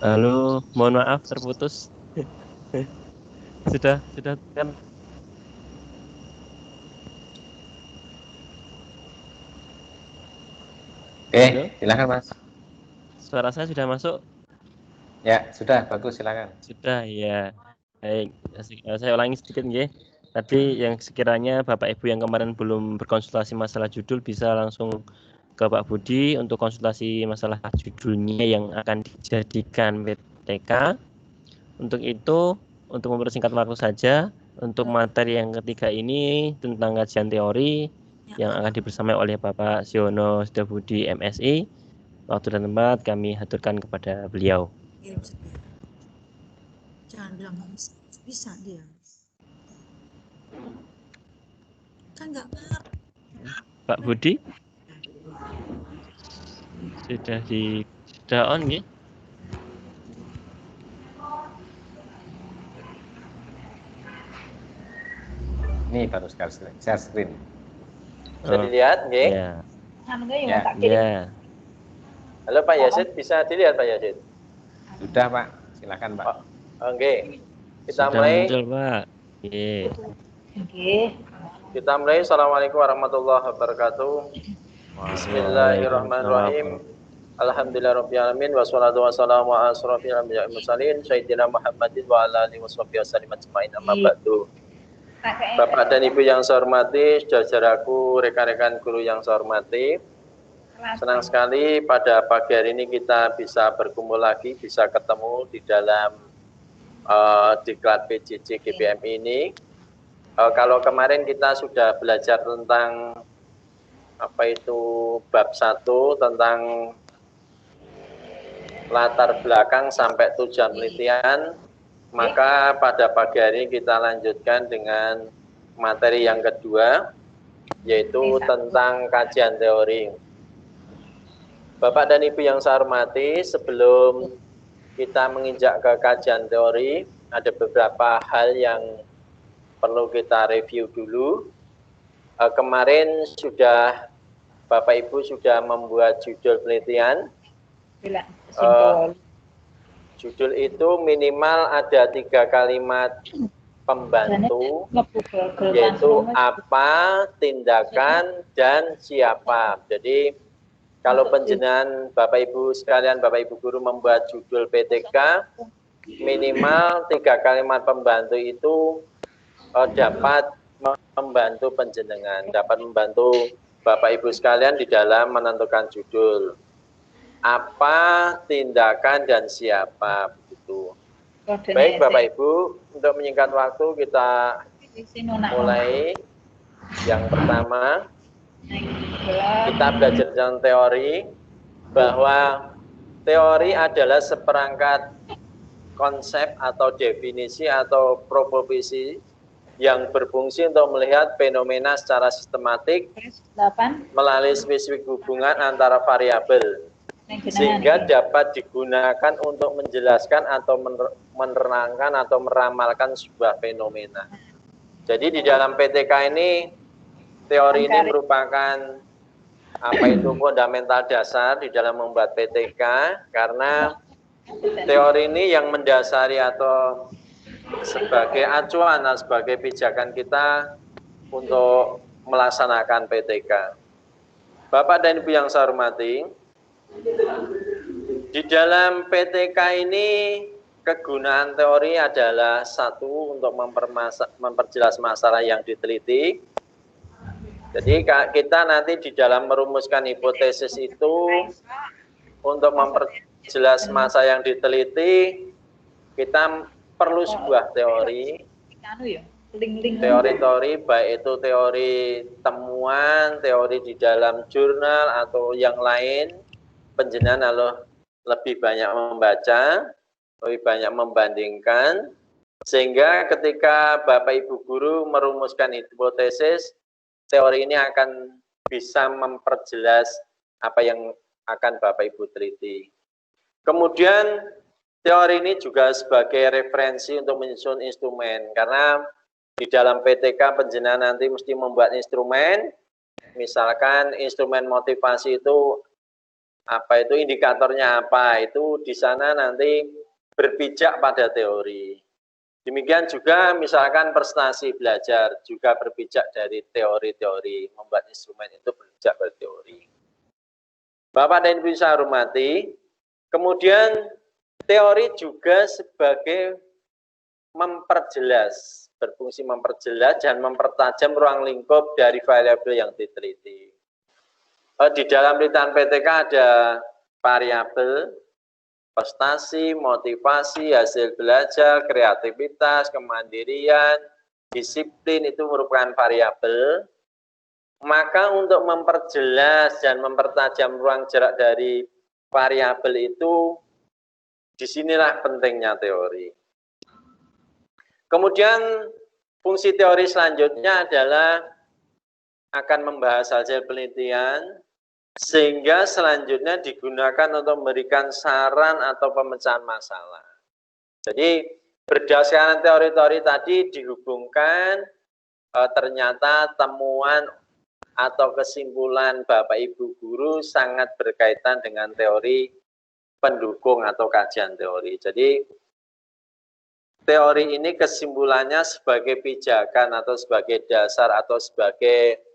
Halo, mohon maaf terputus. Sudah kan? Halo, Silakan Mas. suara saya sudah masuk? Ya, sudah bagus, silakan. Sudah ya. Baik, saya ulangi sedikit nggih. Tadi yang sekiranya Bapak Ibu yang kemarin belum berkonsultasi masalah judul bisa langsung ke Pak Budi untuk konsultasi masalah judulnya yang akan dijadikan PTK. Untuk itu, untuk mempersingkat waktu saja, untuk materi yang ketiga ini tentang kajian teori yang akan dibersamai oleh Bapak Siono Sedabudi MSI. Waktu dan tempat kami haturkan kepada beliau. Jangan bilang nggak bisa dia. Kan nggak ngerti. Pak Budi sudah on ya? Ini baru share screen. Bisa dilihat, nggih? Ya. Ya. Halo Pak Yazid, bisa dilihat Pak Yazid? Sudah Pak, silakan Pak. Oke. Sudah Kita mulai. muncul Pak. Kita mulai. Assalamualaikum warahmatullahi wabarakatuh. Bismillahirrahmanirrahim. Alhamdulillahirrahmanirrahim. Wassalatu wassalamu ala asrofil anbiya'i wal mursalin Sayyidina Muhammadin wa ala alihi washabihi wasallam ajma'in amma ba'du. Bapak dan Ibu yang saya hormati, saudaraku, rekan-rekan guru yang saya hormati, senang sekali pada pagi hari ini kita bisa berkumpul lagi, bisa ketemu di dalam diklat PJJ GPM ini. Kalau kemarin kita sudah belajar tentang apa itu bab 1 tentang latar belakang sampai tujuan penelitian, maka pada pagi hari ini kita lanjutkan dengan materi yang kedua, yaitu tentang kajian teori. Bapak dan Ibu yang saya hormati, sebelum kita menginjak ke kajian teori, ada beberapa hal yang perlu kita review dulu. Kemarin sudah Bapak Ibu sudah membuat judul penelitian. Judul itu minimal ada 3 kalimat pembantu, yaitu apa, tindakan, dan siapa. Jadi kalau penjenengan Bapak Ibu sekalian, Bapak Ibu guru membuat judul PTK, minimal 3 kalimat pembantu itu dapat membantu penjenengan, dapat membantu Bapak Ibu sekalian di dalam menentukan judul. Apa, tindakan, dan siapa, begitu. Baik Bapak Ibu, untuk menyingkat waktu kita mulai. Yang pertama, kita belajar tentang teori, bahwa teori adalah seperangkat konsep atau definisi atau proposisi yang berfungsi untuk melihat fenomena secara sistematik melalui spesifik hubungan antara variabel, sehingga dapat digunakan untuk menjelaskan atau menerangkan atau meramalkan sebuah fenomena. Jadi di dalam PTK ini, teori ini merupakan apa itu fundamental dasar di dalam membuat PTK, karena teori ini yang mendasari atau sebagai acuan atau sebagai pijakan kita untuk melaksanakan PTK. Bapak dan Ibu yang saya hormati, di dalam PTK ini kegunaan teori adalah satu, untuk memperjelas masalah yang diteliti. Jadi kita nanti di dalam merumuskan hipotesis itu untuk memperjelas masalah yang diteliti, kita perlu sebuah teori. Teori-teori baik itu teori temuan, teori di dalam jurnal atau yang lain. Penjenengan lebih banyak membaca, lebih banyak membandingkan, sehingga ketika Bapak Ibu guru merumuskan hipotesis, teori ini akan bisa memperjelas apa yang akan Bapak Ibu teliti. Kemudian teori ini juga sebagai referensi untuk menyusun instrumen, karena di dalam PTK penjenengan nanti mesti membuat instrumen. Misalkan instrumen motivasi itu apa itu indikatornya apa, itu di sana nanti berpijak pada teori. Demikian juga misalkan prestasi belajar juga berpijak dari teori-teori, membuat instrumen itu berpijak pada teori. Bapak dan Ibu saya hormati, kemudian teori juga sebagai memperjelas, berfungsi memperjelas dan mempertajam ruang lingkup dari variabel yang diteliti. Di dalam penelitian PTK ada variabel, prestasi, motivasi, hasil belajar, kreativitas, kemandirian, disiplin itu merupakan variabel. Maka untuk memperjelas dan mempertajam ruang gerak dari variabel itu, disinilah pentingnya teori. Kemudian fungsi teori selanjutnya adalah akan membahas hasil penelitian, sehingga selanjutnya digunakan untuk memberikan saran atau pemecahan masalah. Jadi berdasarkan teori-teori tadi dihubungkan ternyata temuan atau kesimpulan Bapak Ibu guru sangat berkaitan dengan teori pendukung atau kajian teori. Jadi teori ini kesimpulannya sebagai pijakan atau sebagai dasar atau sebagai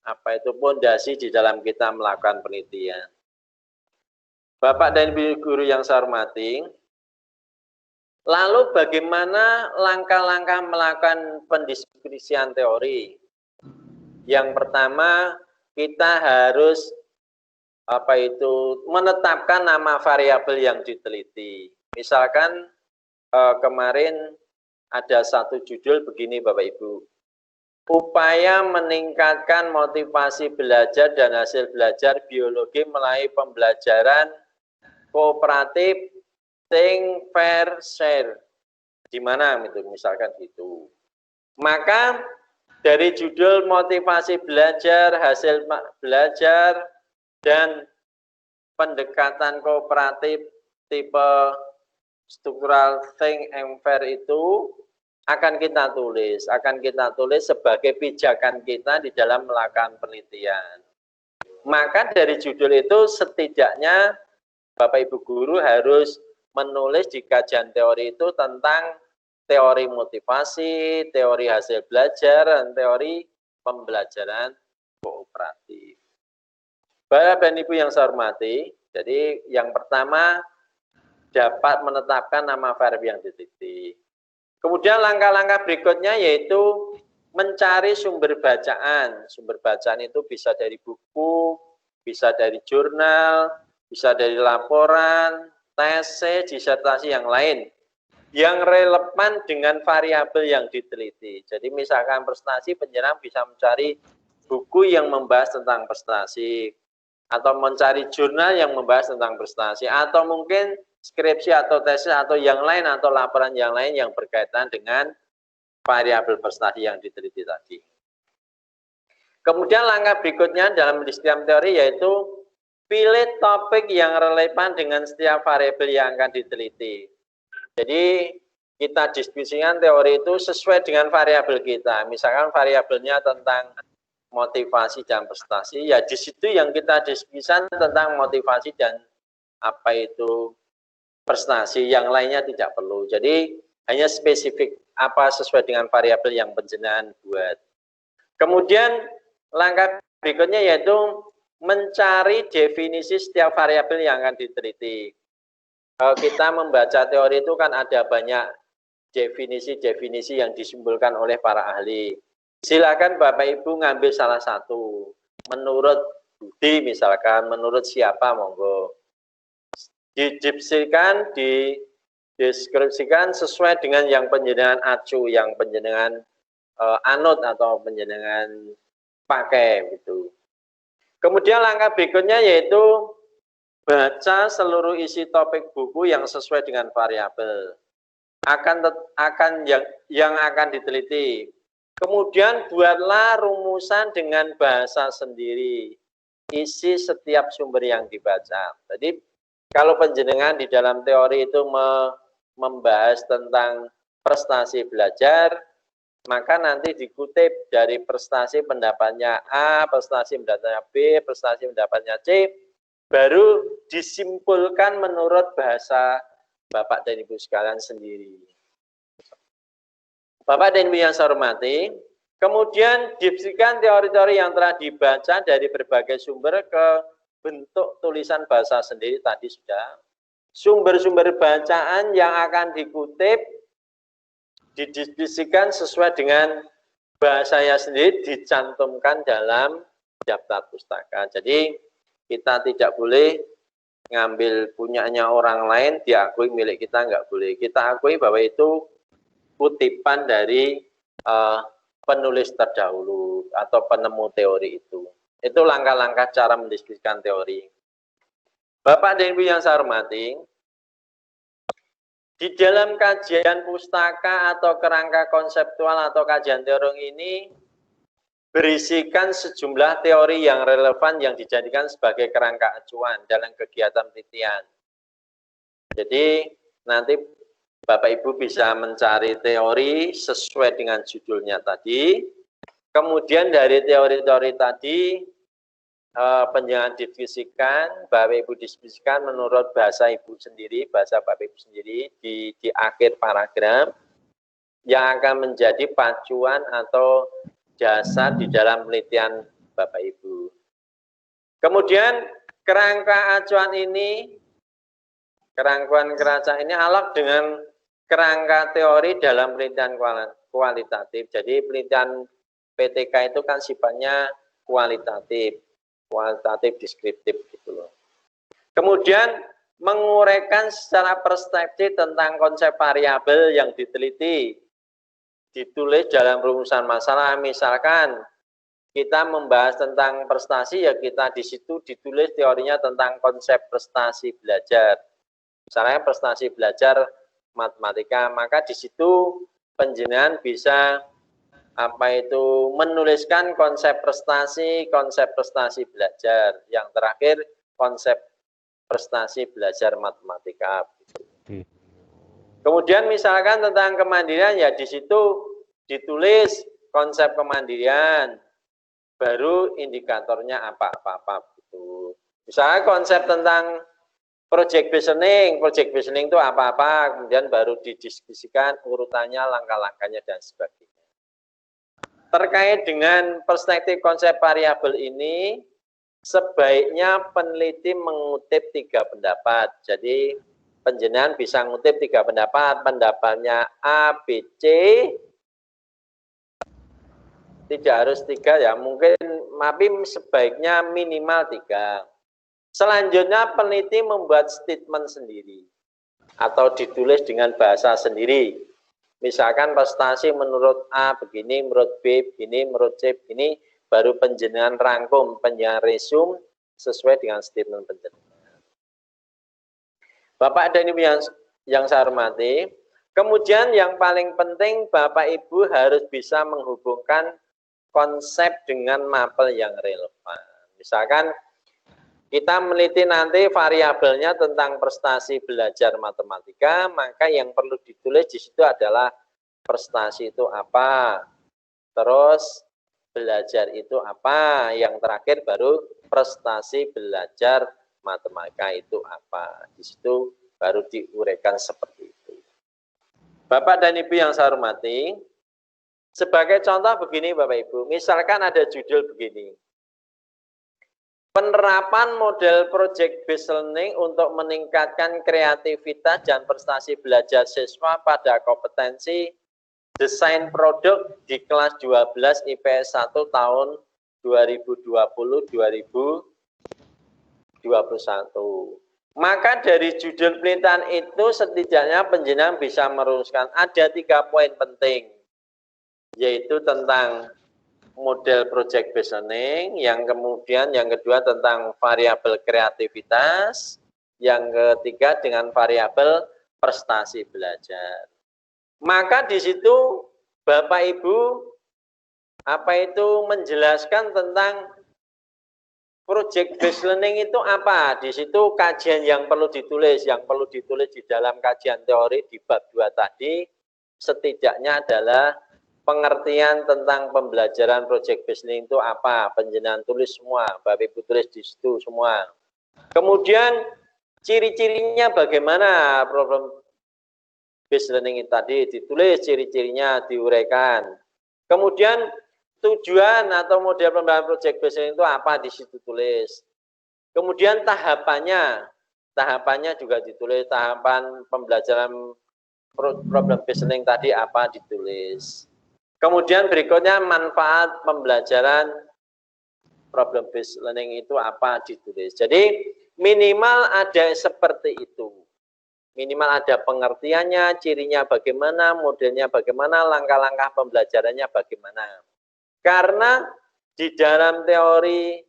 apa itu pondasi di dalam kita melakukan penelitian. Bapak dan Ibu guru yang saya hormati, lalu bagaimana langkah-langkah melakukan pendiskusian teori? Yang pertama, kita harus menetapkan nama variabel yang diteliti. Misalkan kemarin ada satu judul begini Bapak Ibu. Upaya meningkatkan motivasi belajar dan hasil belajar biologi melalui pembelajaran kooperatif, think, fair, share. Di mana itu misalkan gitu. Maka dari judul motivasi belajar, hasil belajar, dan pendekatan kooperatif tipe struktural think and fair itu akan kita tulis sebagai pijakan kita di dalam melakukan penelitian. Maka dari judul itu setidaknya Bapak Ibu guru harus menulis di kajian teori itu tentang teori motivasi, teori hasil belajar, dan teori pembelajaran kooperatif. Bapak dan Ibu yang saya hormati, jadi yang pertama dapat menetapkan nama variabel yang diteliti. Kemudian langkah-langkah berikutnya yaitu mencari sumber bacaan. Sumber bacaan itu bisa dari buku, bisa dari jurnal, bisa dari laporan, tesis, disertasi yang lain yang relevan dengan variabel yang diteliti. Jadi misalkan prestasi, penjenengan bisa mencari buku yang membahas tentang prestasi, atau mencari jurnal yang membahas tentang prestasi, atau mungkin skripsi atau tesis atau yang lain, atau laporan yang lain yang berkaitan dengan variabel prestasi yang diteliti tadi. Kemudian langkah berikutnya dalam mendiskusikan teori yaitu pilih topik yang relevan dengan setiap variabel yang akan diteliti. Jadi kita diskusikan teori itu sesuai dengan variabel kita. Misalkan variabelnya tentang motivasi dan prestasi, ya di situ yang kita diskusikan tentang motivasi dan apa itu prestasi. Yang lainnya tidak perlu. Jadi hanya spesifik apa sesuai dengan variabel yang penjenengan buat. Kemudian langkah berikutnya yaitu mencari definisi setiap variabel yang akan diteliti. Kalau kita membaca teori itu kan ada banyak definisi-definisi yang disimpulkan oleh para ahli. Silakan Bapak Ibu ngambil salah satu. Menurut Budi misalkan, menurut siapa monggo. Dideskripsikan sesuai dengan yang penjenengan acu, yang penjenengan anut atau penjenengan pakai gitu. Kemudian langkah berikutnya yaitu baca seluruh isi topik buku yang sesuai dengan variabel yang akan diteliti. Kemudian buatlah rumusan dengan bahasa sendiri isi setiap sumber yang dibaca. Jadi kalau penjenengan di dalam teori itu membahas tentang prestasi belajar, maka nanti dikutip dari prestasi pendapatnya A, prestasi pendapatnya B, prestasi pendapatnya C. baru disimpulkan menurut bahasa Bapak dan Ibu sekalian sendiri. Bapak dan Ibu yang saya hormati, kemudian diskusikan teori-teori yang telah dibaca dari berbagai sumber ke bentuk tulisan bahasa sendiri tadi sudah. Sumber-sumber bacaan yang akan dikutip didiskusikan sesuai dengan bahasanya sendiri, dicantumkan dalam daftar pustaka. Jadi kita tidak boleh ngambil punyanya orang lain, diakui milik kita, nggak boleh. Kita akui bahwa itu kutipan dari penulis terdahulu atau penemu teori itu. Itu langkah-langkah cara mendiskusikan teori. Bapak dan Ibu yang saya hormati, di dalam kajian pustaka atau kerangka konseptual atau kajian teori ini berisikan sejumlah teori yang relevan yang dijadikan sebagai kerangka acuan dalam kegiatan penelitian. Jadi nanti Bapak Ibu bisa mencari teori sesuai dengan judulnya tadi. Kemudian dari teori-teori tadi penjelasan didiskusikan, Bapak Ibu diskusikan menurut bahasa Ibu sendiri, bahasa Bapak Ibu sendiri di akhir paragraf yang akan menjadi pacuan atau dasar di dalam penelitian Bapak Ibu. Kemudian kerangka acuan ini, alok dengan kerangka teori dalam penelitian kualitatif. Jadi penelitian PTK itu kan sifatnya kualitatif deskriptif gitu loh. Kemudian menguraikan secara perspektif tentang konsep variabel yang diteliti, ditulis dalam rumusan masalah. Misalkan kita membahas tentang prestasi, ya kita di situ ditulis teorinya tentang konsep prestasi belajar. Misalnya prestasi belajar matematika, maka di situ penjenengan bisa menuliskan konsep prestasi belajar. Yang terakhir konsep prestasi belajar matematika. Kemudian misalkan tentang kemandirian, ya di situ ditulis konsep kemandirian, baru indikatornya apa gitu. Misalnya konsep tentang project based learning itu apa-apa, kemudian baru didiskusikan urutannya, langkah-langkahnya dan sebagainya. Terkait dengan perspektif konsep variabel ini, sebaiknya peneliti mengutip 3 pendapat. Jadi penjenengan bisa mengutip 3 pendapat, pendapatnya A, B, C, tidak harus 3 ya, mungkin tapi sebaiknya minimal 3. Selanjutnya peneliti membuat statement sendiri atau ditulis dengan bahasa sendiri. Misalkan prestasi menurut A begini, menurut B begini, menurut C begini, baru penjenengan rangkum, penjenengan resume sesuai dengan statement penjenengan. Bapak dan Ibu yang saya hormati, kemudian yang paling penting Bapak Ibu harus bisa menghubungkan konsep dengan mapel yang relevan. Misalkan kita meneliti nanti variabelnya tentang prestasi belajar matematika, maka yang perlu ditulis di situ adalah prestasi itu apa, terus belajar itu apa, yang terakhir baru prestasi belajar matematika itu apa. Di situ baru diuraikan seperti itu. Bapak dan Ibu yang saya hormati, sebagai contoh begini Bapak Ibu, misalkan ada judul begini, penerapan model project based learning untuk meningkatkan kreativitas dan prestasi belajar siswa pada kompetensi desain produk di kelas 12 IPS 1 tahun 2020-2021. Maka dari judul penelitian itu setidaknya penjenengan bisa merumuskan ada 3 poin penting, yaitu tentang model project based learning, yang kedua tentang variabel kreativitas, yang ketiga dengan variabel prestasi belajar. Maka di situ Bapak Ibu menjelaskan tentang project based learning itu apa. Di situ kajian yang perlu ditulis di dalam kajian teori di bab 2 tadi setidaknya adalah pengertian tentang pembelajaran project based learning itu apa, penjenengan tulis semua, Bapak Ibu tulis di situ semua. Kemudian ciri-cirinya bagaimana problem based learning tadi ditulis, ciri-cirinya diuraikan. Kemudian tujuan atau model pembelajaran project based learning itu apa, di situ tulis. Kemudian tahapannya juga ditulis, tahapan pembelajaran problem based learning tadi apa ditulis. Kemudian berikutnya manfaat pembelajaran problem based learning itu apa ditulis. Jadi minimal ada seperti itu. Minimal ada pengertiannya, cirinya bagaimana, modelnya bagaimana, langkah-langkah pembelajarannya bagaimana. Karena di dalam teori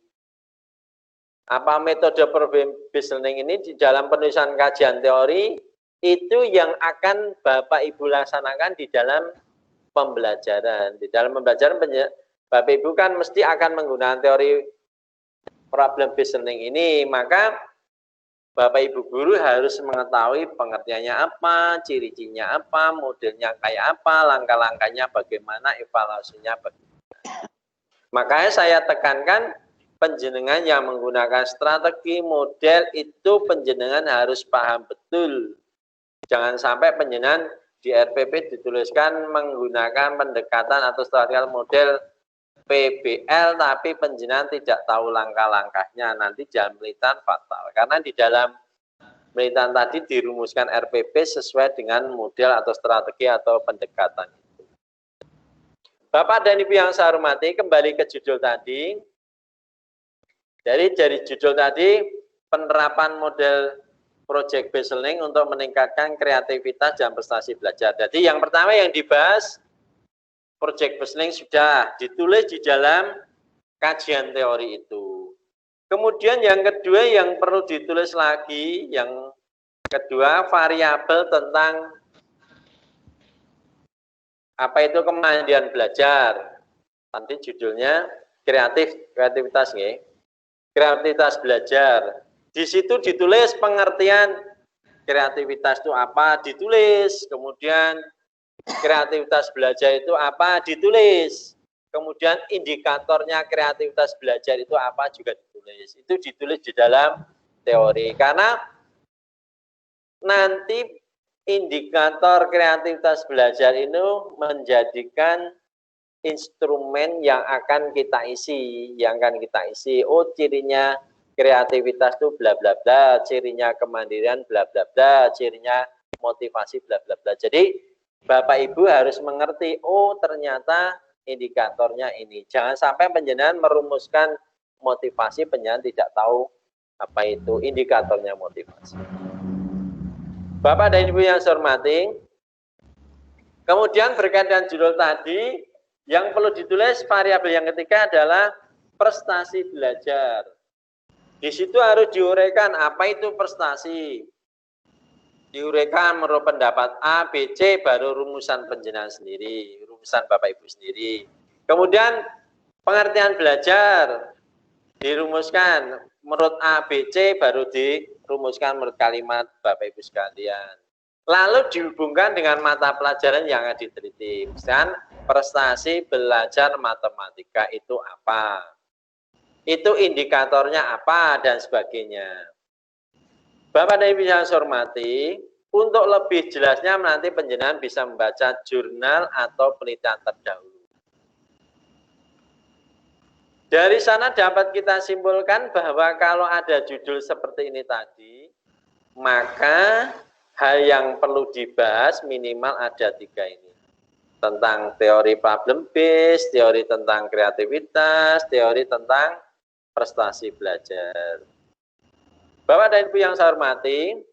metode problem based learning ini, di dalam penulisan kajian teori itu yang akan Bapak Ibu laksanakan di dalam pembelajaran. Di dalam pembelajaran Bapak Ibu kan mesti akan menggunakan teori problem based learning ini, maka Bapak Ibu guru harus mengetahui pengertiannya apa, ciri-cirinya apa, modelnya kayak apa, langkah-langkahnya bagaimana, evaluasinya bagaimana. Makanya saya tekankan penjenengan yang menggunakan strategi model itu penjenengan harus paham betul. Jangan sampai penjenengan di RPP dituliskan menggunakan pendekatan atau strategi model PBL tapi penjenengan tidak tahu langkah-langkahnya, nanti jangan melintang fatal. Karena di dalam melintang tadi dirumuskan RPP sesuai dengan model atau strategi atau pendekatan itu. Bapak dan Ibu yang saya hormati, kembali ke judul tadi. Dari judul tadi, penerapan model project based learning untuk meningkatkan kreativitas dan prestasi belajar. Jadi yang pertama yang dibahas, project based learning sudah ditulis di dalam kajian teori itu. Kemudian yang kedua yang perlu ditulis lagi, yang kedua variabel tentang apa itu kemandirian belajar. Nanti judulnya kreativitas nggih. Kreativitas belajar. Di situ ditulis pengertian kreativitas itu apa, ditulis. Kemudian kreativitas belajar itu apa, ditulis. Kemudian indikatornya kreativitas belajar itu apa juga ditulis. Itu ditulis di dalam teori. Karena nanti indikator kreativitas belajar itu menjadikan instrumen yang akan kita isi, Oh, cirinya kreativitas itu bla bla bla, cirinya kemandirian bla bla bla, cirinya motivasi bla bla bla. Jadi Bapak Ibu harus mengerti, oh ternyata indikatornya ini. Jangan sampai penjenengan merumuskan motivasi, penjenengan tidak tahu apa itu indikatornya motivasi. Bapak dan Ibu yang saya hormati, kemudian berkaitan judul tadi, yang perlu ditulis variabel yang ketiga adalah prestasi belajar. Di situ harus diuraikan apa itu prestasi. Diuraikan menurut pendapat A, B, C, baru rumusan penjenengan sendiri, rumusan Bapak Ibu sendiri. Kemudian pengertian belajar dirumuskan menurut A, B, C, baru dirumuskan menurut kalimat Bapak Ibu sekalian. Lalu dihubungkan dengan mata pelajaran yang akan diteliti. Misalkan prestasi belajar matematika itu apa? Itu indikatornya apa dan sebagainya. Bapak dan Ibu yang saya hormati, untuk lebih jelasnya nanti penjenengan bisa membaca jurnal atau penelitian terdahulu. Dari sana dapat kita simpulkan bahwa kalau ada judul seperti ini tadi, maka hal yang perlu dibahas minimal ada 3 ini. Tentang teori problem based, teori tentang kreativitas, teori tentang prestasi belajar. Bapak dan Ibu yang saya hormati,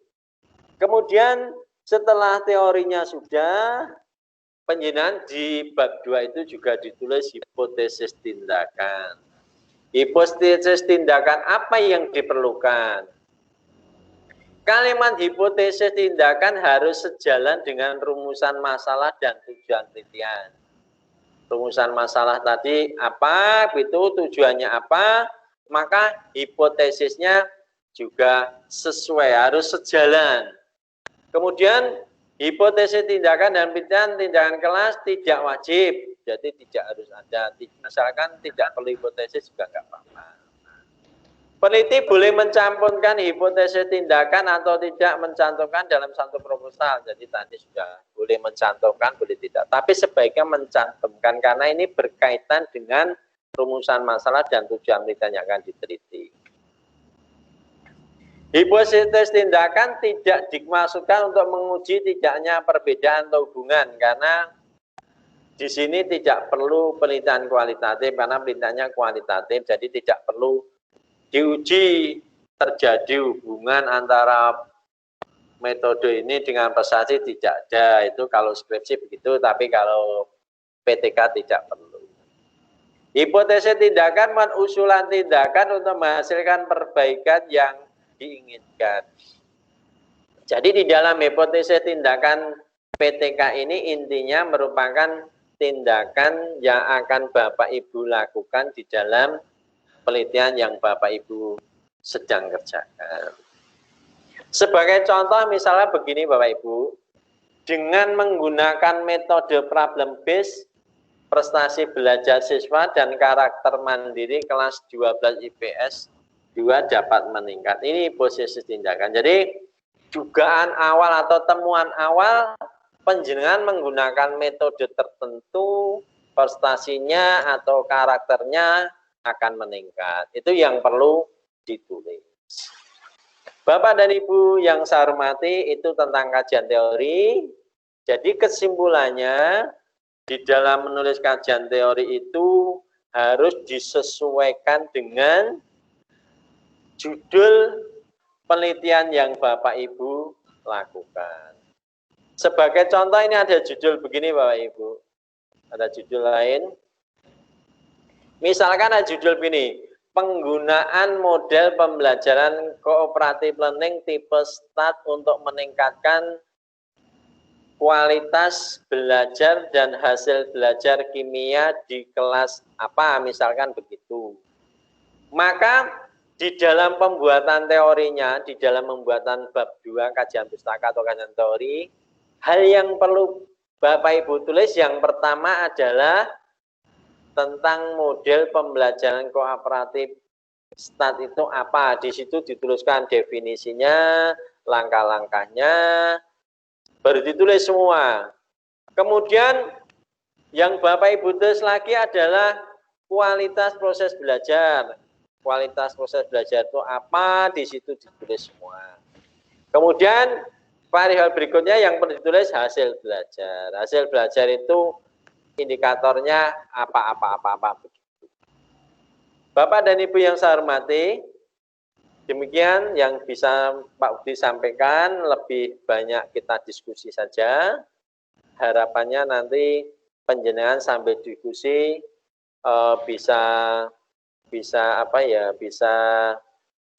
kemudian setelah teorinya sudah, penjenengan di bab 2 itu juga ditulis hipotesis tindakan. Hipotesis tindakan apa yang diperlukan? Kalimat hipotesis tindakan harus sejalan dengan rumusan masalah dan tujuan penelitian. Rumusan masalah tadi apa, itu tujuannya apa, maka hipotesisnya juga sesuai, harus sejalan. Kemudian hipotesis tindakan dan penelitian tindakan kelas tidak wajib, jadi tidak harus ada. Misalkan tidak perlu hipotesis juga nggak apa-apa. Peneliti boleh mencantumkan hipotesis tindakan atau tidak mencantumkan dalam satu proposal. Jadi tadi sudah boleh mencantumkan, boleh tidak. Tapi sebaiknya mencantumkan karena ini berkaitan dengan rumusan masalah dan tujuan penelitian yang akan diteliti. Hipotesis tindakan tidak dimaksudkan untuk menguji tidaknya perbedaan atau hubungan karena di sini tidak perlu penelitian kualitatif karena penelitiannya kualitatif, jadi tidak perlu diuji terjadi hubungan antara metode ini dengan prestasi, tidak ada. Itu kalau skripsi begitu, tapi kalau PTK tidak perlu. Hipotesis tindakan usulan tindakan untuk menghasilkan perbaikan yang diinginkan. Jadi di dalam hipotesis tindakan PTK ini intinya merupakan tindakan yang akan Bapak Ibu lakukan di dalam penelitian yang Bapak Ibu sedang kerjakan. Sebagai contoh misalnya begini Bapak Ibu, dengan menggunakan metode problem based, prestasi belajar siswa dan karakter mandiri kelas 12 IPS 2 dapat meningkat. Ini posisi tindakan. Jadi dugaan awal atau temuan awal penjenengan menggunakan metode tertentu, prestasinya atau karakternya akan meningkat. Itu yang perlu ditulis. Bapak dan Ibu yang saya hormati, itu tentang kajian teori. Jadi kesimpulannya, di dalam menulis kajian teori itu harus disesuaikan dengan judul penelitian yang Bapak Ibu lakukan. Sebagai contoh ini ada judul begini Bapak Ibu. Ada judul lain. Misalkan ada judul begini, penggunaan model pembelajaran cooperative learning tipe START untuk meningkatkan kualitas belajar dan hasil belajar kimia di kelas apa, misalkan begitu. Maka di dalam pembuatan teorinya, di dalam pembuatan bab 2 kajian pustaka atau kajian teori, hal yang perlu Bapak Ibu tulis yang pertama adalah tentang model pembelajaran kooperatif START itu apa. Di situ dituliskan definisinya, langkah-langkahnya, baru ditulis semua. Kemudian yang Bapak Ibu tulis lagi adalah kualitas proses belajar. Kualitas proses belajar itu apa, di situ ditulis semua. Kemudian variabel berikutnya yang perlu ditulis hasil belajar. Hasil belajar itu indikatornya apa begitu. Bapak dan Ibu yang saya hormati, demikian yang bisa Pak Budi sampaikan, lebih banyak kita diskusi saja. Harapannya nanti panjenengan sambil diskusi bisa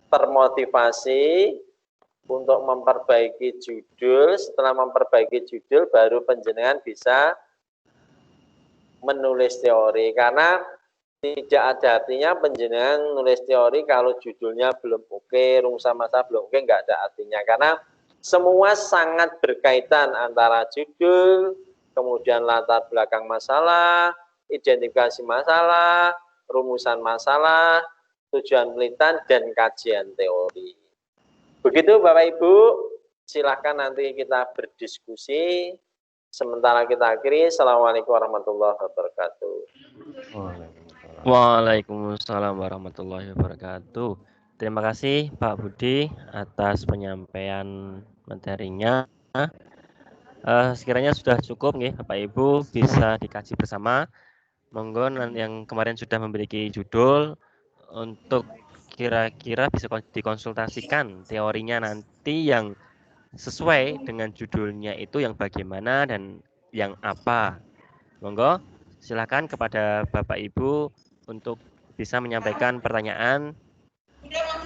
termotivasi untuk memperbaiki judul. Setelah memperbaiki judul baru panjenengan bisa menulis teori, karena tidak ada artinya panjenengan nulis teori kalau judulnya belum oke, rumusan masalah belum oke, nggak ada artinya, karena semua sangat berkaitan antara judul, kemudian latar belakang masalah, identifikasi masalah, rumusan masalah, tujuan penelitian, dan kajian teori. Begitu Bapak Ibu, silahkan nanti kita berdiskusi. Sementara kita akhiri, Assalamualaikum warahmatullahi wabarakatuh. Waalaikumsalam warahmatullahi wabarakatuh. Terima kasih Pak Budi atas penyampaian materinya. Sekiranya sudah cukup nih Bapak Ibu, bisa dikaji bersama. Monggo yang kemarin sudah memiliki judul untuk kira-kira bisa dikonsultasikan teorinya nanti yang sesuai dengan judulnya itu yang bagaimana dan yang apa. Monggo silakan kepada Bapak Ibu untuk bisa menyampaikan pertanyaan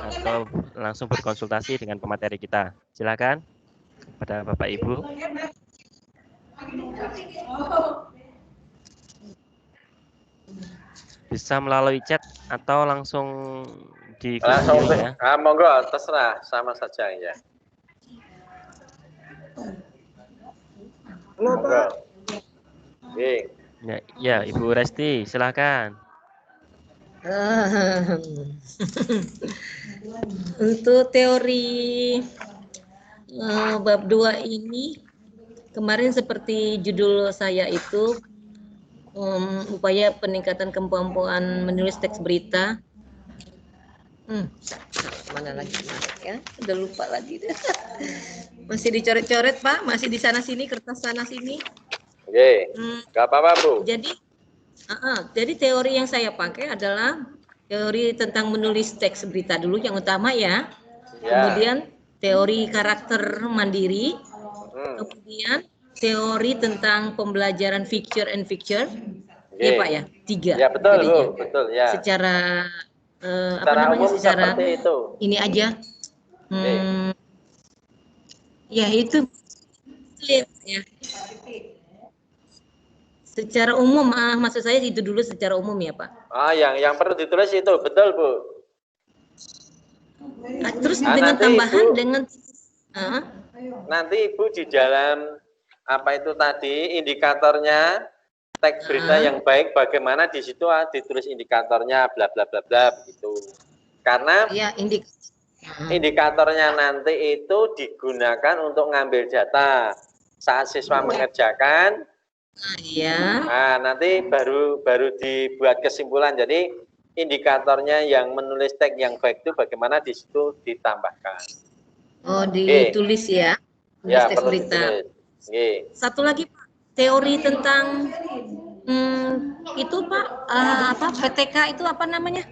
atau langsung berkonsultasi dengan pemateri kita. Silakan kepada Bapak Ibu. Bisa melalui chat atau langsung di langsung ya. Monggo terserah, sama saja ya. Halo Pak. Ya, Ibu Resti, silakan. Untuk teori bab 2 ini kemarin seperti judul saya itu upaya peningkatan kemampuan menulis teks berita. Mana lagi ya? Udah lupa lagi deh. Masih dicoret-coret Pak, masih di sana sini kertas sana sini. Oke, nggak apa-apa Bu. Jadi teori yang saya pakai adalah teori tentang menulis teks berita dulu yang utama ya. Kemudian teori karakter mandiri. Kemudian teori tentang pembelajaran picture and picture. Ya Pak ya, 3. Ya betul Bu, betul ya. Secara umum secara seperti itu. Ini aja. Ya itu ya. Secara umum, maksud saya itu dulu secara umum ya Pak. Yang perlu ditulis itu betul Bu. Terus dengan tambahan Ibu, dengan nanti Ibu di dalam apa itu tadi indikatornya teks berita yang baik, bagaimana di situ ditulis indikatornya bla bla bla bla begitu. Karena ya, indikatornya nanti itu digunakan untuk ngambil data saat siswa mengerjakan. Nah, nanti baru dibuat kesimpulan. Jadi indikatornya yang menulis teks yang baik itu bagaimana di situ ditambahkan. Ditulis ya. Ya, teks berita. Satu lagi Pak, teori tentang itu Pak, PTK itu apa namanya?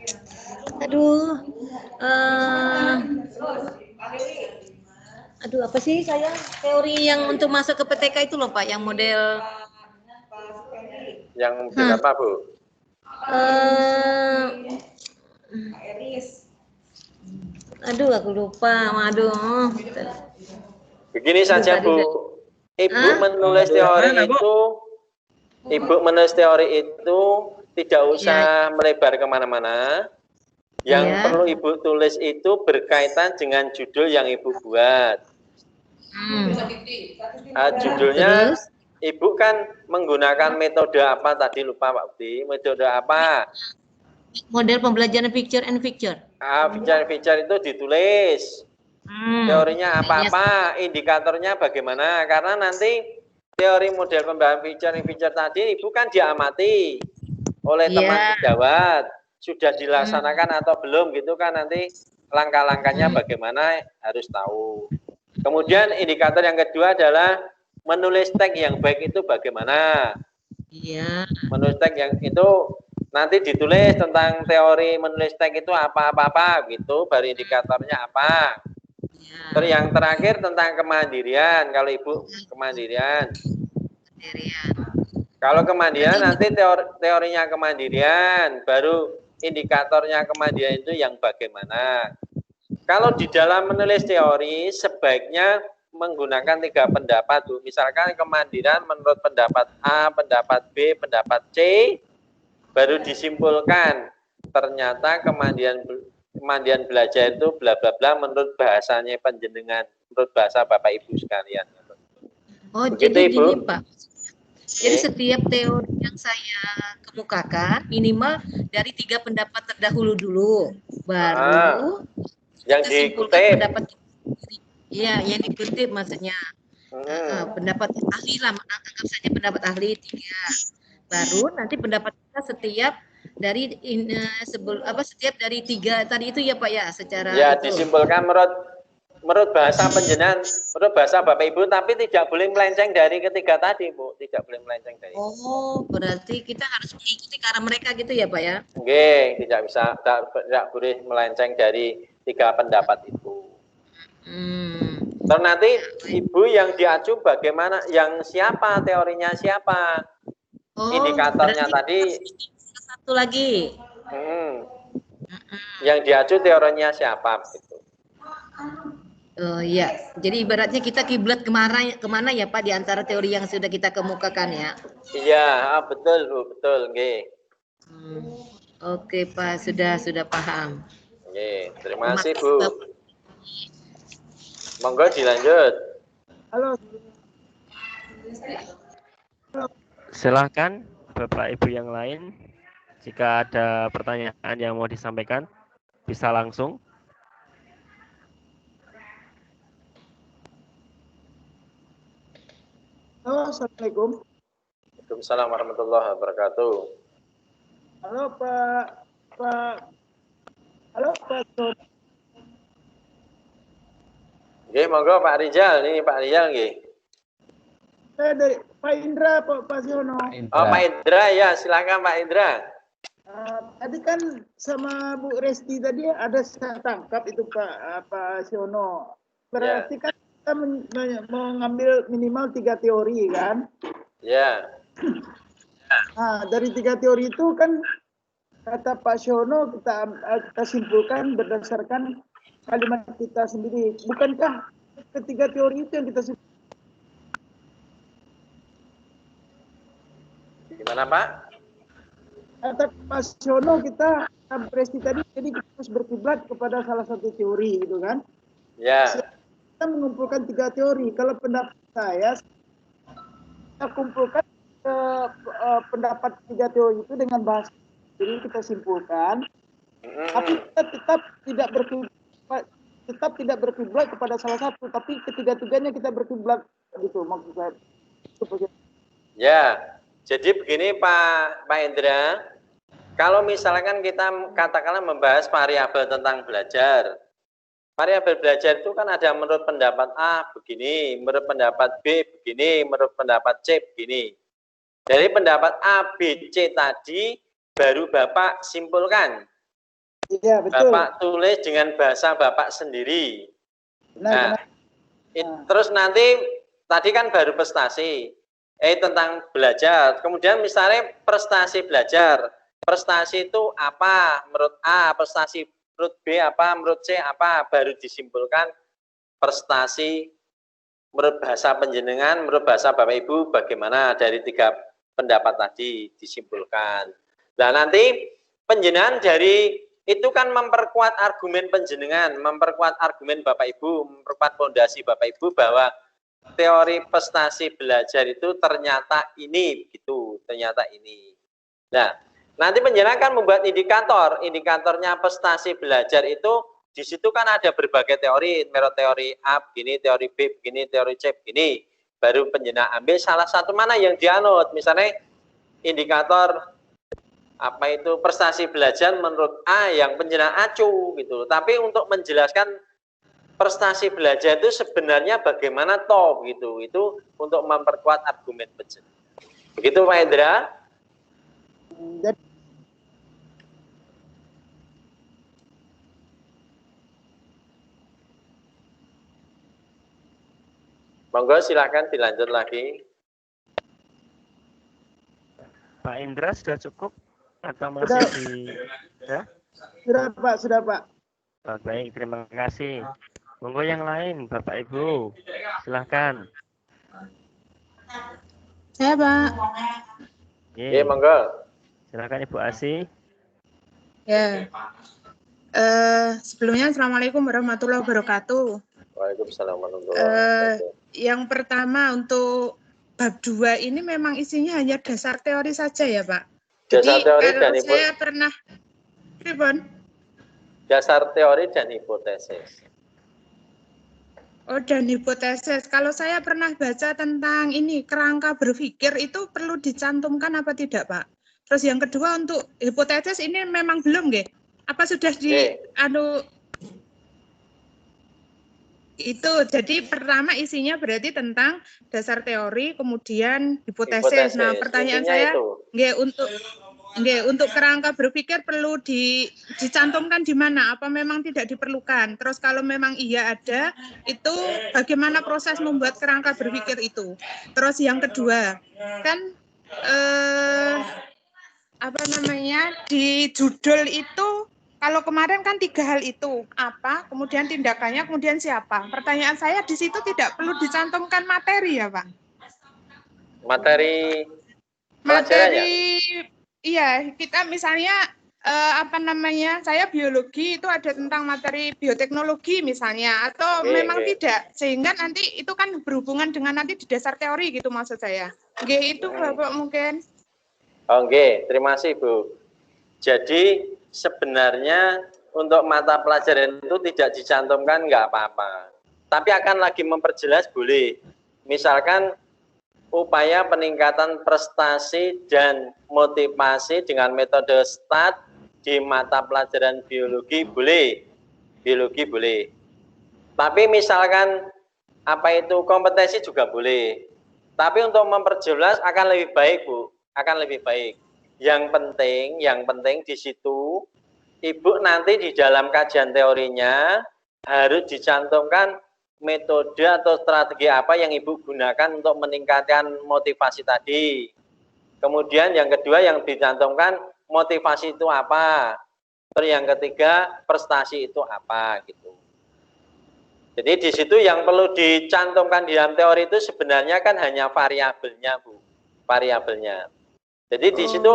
Apa sih saya teori yang untuk masuk ke PTK itu loh Pak, yang model apa Bu? Aku lupa. Begini saja Bu, Ibu menulis teori itu, Ibu menulis teori itu tidak usah melebar kemana-mana. Yang perlu Ibu tulis itu berkaitan dengan judul yang Ibu buat. Judulnya Ibu kan menggunakan metode apa tadi, lupa Pak Budi, metode apa? Model pembelajaran picture and picture. Picture and picture itu ditulis. Teorinya apa-apa, indikatornya bagaimana? Karena nanti teori model pembelajaran picture and picture tadi Ibu kan diamati oleh teman sejawat. Sudah dilaksanakan atau belum gitu kan, nanti langkah-langkahnya bagaimana harus tahu. Kemudian indikator yang kedua adalah menulis teks yang baik itu bagaimana. Menulis teks yang itu nanti ditulis tentang teori menulis teks itu apa-apa gitu, baru indikatornya apa. Terus yang terakhir tentang kemandirian. Kalau Ibu kemandirian. Kalau kemandirian nanti teorinya kemandirian, baru indikatornya kemandirian itu yang bagaimana. Kalau di dalam menulis teori sebaiknya menggunakan 3 pendapat Bu. Misalkan kemandirian menurut pendapat A, pendapat B, pendapat C, baru disimpulkan ternyata kemandirian belajar itu bla bla bla menurut bahasanya panjenengan, menurut bahasa Bapak Ibu sekalian. Begitu, jadi Ibu? Gini Pak. Jadi setiap teori yang saya kemukakan minimal dari 3 pendapat terdahulu dulu, baru yang dikutip. Yang dikutip maksudnya. Pendapat ahli lah, anggap saja pendapat ahli 3. Baru nanti pendapat kita setiap dari setiap dari 3 tadi itu ya Pak ya, secara disimpulkan menurut bahasa penjenengan, menurut bahasa Bapak Ibu, tapi tidak boleh melenceng dari ketiga tadi Bu, tidak boleh melenceng dari. Berarti kita harus mengikuti cara mereka gitu ya Pak ya? Tidak bisa, tidak boleh melenceng dari 3 pendapat itu. Terus nanti Ibu yang diacu bagaimana, yang siapa, teorinya siapa, indikatornya tadi. Satu lagi. Yang diacu teorinya siapa gitu. Jadi ibaratnya kita kiblat kemana ya Pak, di antara teori yang sudah kita kemukakan ya? Iya, betul Bu, betul. Oke Pak, sudah paham. Terima kasih Bu. Monggo dilanjut. Halo. Silakan Bapak Ibu yang lain. Jika ada pertanyaan yang mau disampaikan, bisa langsung. Halo, Assalamualaikum. Waalaikumsalam warahmatullahi wabarakatuh. Halo Halo Pak Son. Nggih, monggo Pak Rizal, ini Pak Rizal nggih. Saya dari Pak Indra, Pak Siono. Oh, Pak Indra ya, silakan Pak Indra. Tadi kan sama Bu Resti tadi ada saya tangkap itu Pak Siono. Berarti kan kita mengambil minimal 3 teori kan? Ya. Nah, dari 3 teori itu kan kata Pak Siono kita simpulkan berdasarkan kalimat kita sendiri. Bukankah ketiga teori itu yang kita simpulkan? Gimana Pak? Kata Pak Siono kita Presti tadi, jadi kita harus berkiblat kepada salah satu teori gitu kan? Ya. Kita mengumpulkan 3 teori. Kalau pendapat saya, kita kumpulkan pendapat 3 teori itu dengan bahasa. Jadi kita simpulkan, tapi kita tetap tidak berkiblat kepada salah satu, tapi ketiga-tiganya kita berkiblat gitu maksud saya. Ya, jadi begini Pak Indra, kalau misalkan kita katakanlah membahas variabel tentang belajar, variabel belajar itu kan ada menurut pendapat A begini, menurut pendapat B begini, menurut pendapat C begini. Dari pendapat A, B, C tadi baru Bapak simpulkan. Iya, betul. Bapak tulis dengan bahasa Bapak sendiri. Nah, terus nanti tadi kan baru prestasi. Tentang belajar. Kemudian misalnya prestasi belajar. Prestasi itu apa? Menurut A, prestasi menurut B apa? Menurut C apa? Baru disimpulkan prestasi menurut bahasa penjenengan, menurut bahasa Bapak Ibu bagaimana dari 3 pendapat tadi disimpulkan. Nah, nanti penjenengan dari itu kan memperkuat argumen penjenengan, memperkuat argumen Bapak Ibu, memperkuat fondasi Bapak Ibu bahwa teori prestasi belajar itu ternyata ini, gitu, ternyata ini. Nah, nanti penjenengan kan membuat indikator, indikatornya prestasi belajar itu di situ kan ada berbagai teori, menurut teori A begini, teori B begini, teori C begini. Baru penjenengan ambil salah satu mana yang dianut, misalnya indikator apa itu prestasi belajar menurut A yang penjenengan acu gitu. Tapi untuk menjelaskan prestasi belajar itu sebenarnya bagaimana toh gitu, itu untuk memperkuat argumen penjenengan. Begitu Pak Indra? Monggo silakan dilanjut lagi. Pak Indra sudah cukup atau masih di ya? Sudah Pak. Oh, baik, terima kasih. Monggo yang lain, Bapak Ibu, silahkan. Saya Pak. Iya, monggo. Silakan Ibu Asi. Ya. Sebelumnya Assalamualaikum warahmatullahi wabarakatuh. Waalaikumsalam warahmatullahi wabarakatuh. Yang pertama untuk bab 2 ini memang isinya hanya dasar teori saja ya Pak. Dasar jadi teori kalau dan saya pernah dasar teori dan hipotesis. Oh, dan hipotesis. Kalau saya pernah baca tentang ini kerangka berpikir itu perlu dicantumkan apa tidak Pak? Terus yang kedua untuk hipotesis ini memang belum nggih? Apa sudah itu jadi pertama isinya berarti tentang dasar teori kemudian hipotesis. Nah, pertanyaan saya untuk kerangka berpikir perlu dicantumkan di mana? Apa memang tidak diperlukan? Terus kalau memang iya ada, itu bagaimana proses membuat kerangka berpikir itu? Terus yang kedua, kan di judul itu kalau kemarin kan 3 hal itu, apa, kemudian tindakannya, kemudian siapa. Pertanyaan saya di situ tidak perlu dicantumkan materi ya Pak? Materi, iya, kita misalnya, saya biologi itu ada tentang materi bioteknologi misalnya, atau memang tidak, sehingga nanti itu kan berhubungan dengan nanti di dasar teori gitu maksud saya. Itu Bapak mungkin. Oke, terima kasih Bu. Jadi sebenarnya untuk mata pelajaran itu tidak dicantumkan nggak apa-apa. Tapi akan lagi memperjelas boleh. Misalkan upaya peningkatan prestasi dan motivasi dengan metode STAT di mata pelajaran biologi boleh. Biologi boleh. Tapi misalkan apa itu kompetensi juga boleh. Tapi untuk memperjelas akan lebih baik, Bu. Akan lebih baik. Yang penting di situ Ibu nanti di dalam kajian teorinya harus dicantumkan metode atau strategi apa yang Ibu gunakan untuk meningkatkan motivasi tadi. Kemudian yang kedua yang dicantumkan motivasi itu apa. Terus yang ketiga prestasi itu apa gitu. Jadi di situ yang perlu dicantumkan di dalam teori itu sebenarnya kan hanya variabelnya, Bu. Variabelnya. Jadi di situ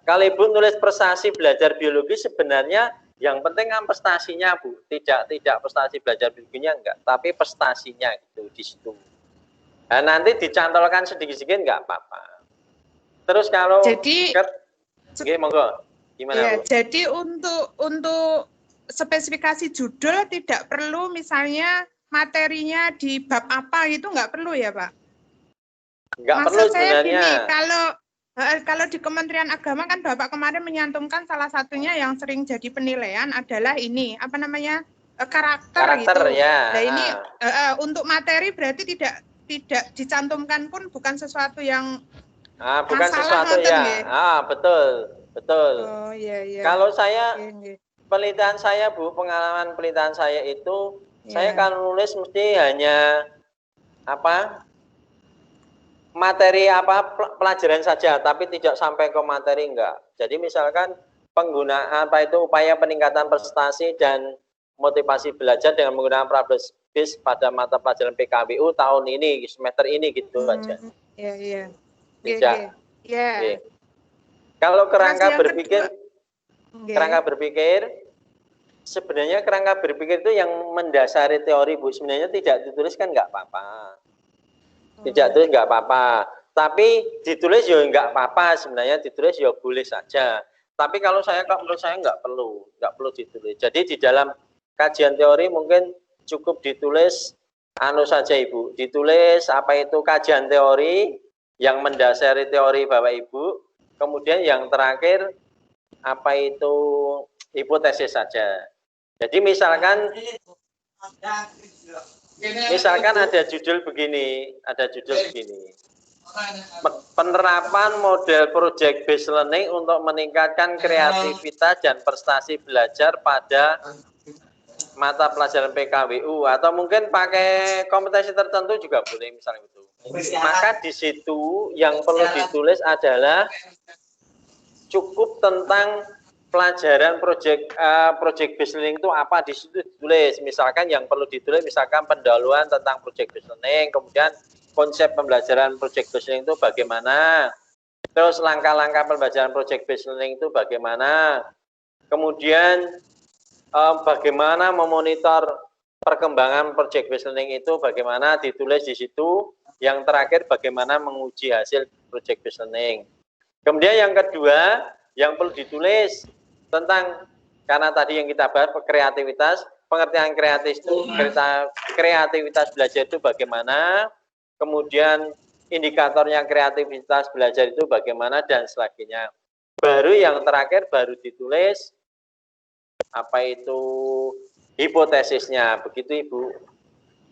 kalau Ibu nulis prestasi belajar biologi sebenarnya yang penting kan prestasinya, Bu. Tidak prestasi belajar biologinya enggak, tapi prestasinya gitu di situ. Nah, nanti dicantolkan sedikit-sedikit enggak apa-apa. Terus kalau monggo. Gimana, ya, Bu? jadi untuk spesifikasi judul tidak perlu misalnya materinya di bab apa itu enggak perlu ya, Pak? Enggak Maksud perlu saya sebenarnya. Gini, kalau di Kementerian Agama kan Bapak kemarin menyantumkan salah satunya yang sering jadi penilaian adalah ini, apa namanya, karakter gitu. Ya. Nah ini untuk materi berarti tidak dicantumkan pun bukan sesuatu yang bukan sesuatu ya. Betul. Oh iya. Kalau saya penelitian saya, Bu, pengalaman penelitian saya itu saya kalau nulis mesti hanya materi pelajaran saja, tapi tidak sampai ke materi enggak. Jadi misalkan penggunaan upaya peningkatan prestasi dan motivasi belajar dengan menggunakan problem space pada mata pelajaran PKWU tahun ini, semester ini gitu aja. Iya. Tidak. Iya. Kalau kerangka berpikir, sebenarnya kerangka berpikir itu yang mendasari teori, Bu. Sebenarnya tidak dituliskan enggak apa-apa. Tidak tulis nggak apa-apa, tapi ditulis ya nggak apa-apa, sebenarnya ditulis ya boleh saja. Tapi kalau menurut saya nggak perlu ditulis. Jadi di dalam kajian teori mungkin cukup ditulis saja, Ibu, ditulis apa itu kajian teori yang mendasari teori Bapak Ibu, kemudian yang terakhir apa itu hipotesis saja. Jadi misalkan ada judul begini, penerapan model project based learning untuk meningkatkan kreativitas dan prestasi belajar pada mata pelajaran PKWU, atau mungkin pakai kompetensi tertentu juga boleh misalnya itu. Maka di situ yang perlu ditulis adalah cukup tentang pelajaran project based learning itu apa, di situ ditulis. Misalkan yang perlu ditulis misalkan pendahuluan tentang project based learning, kemudian konsep pembelajaran project based learning itu bagaimana, terus langkah-langkah pembelajaran project based learning itu bagaimana, kemudian bagaimana memonitor perkembangan project based learning itu bagaimana, ditulis di situ. Yang terakhir bagaimana menguji hasil project based learning. Kemudian yang kedua yang perlu ditulis tentang, karena tadi yang kita bahas kreativitas, pengertian kreativitas belajar itu bagaimana, kemudian indikatornya kreativitas belajar itu bagaimana, dan sebagainya. Baru yang terakhir baru ditulis apa itu hipotesisnya, begitu Ibu.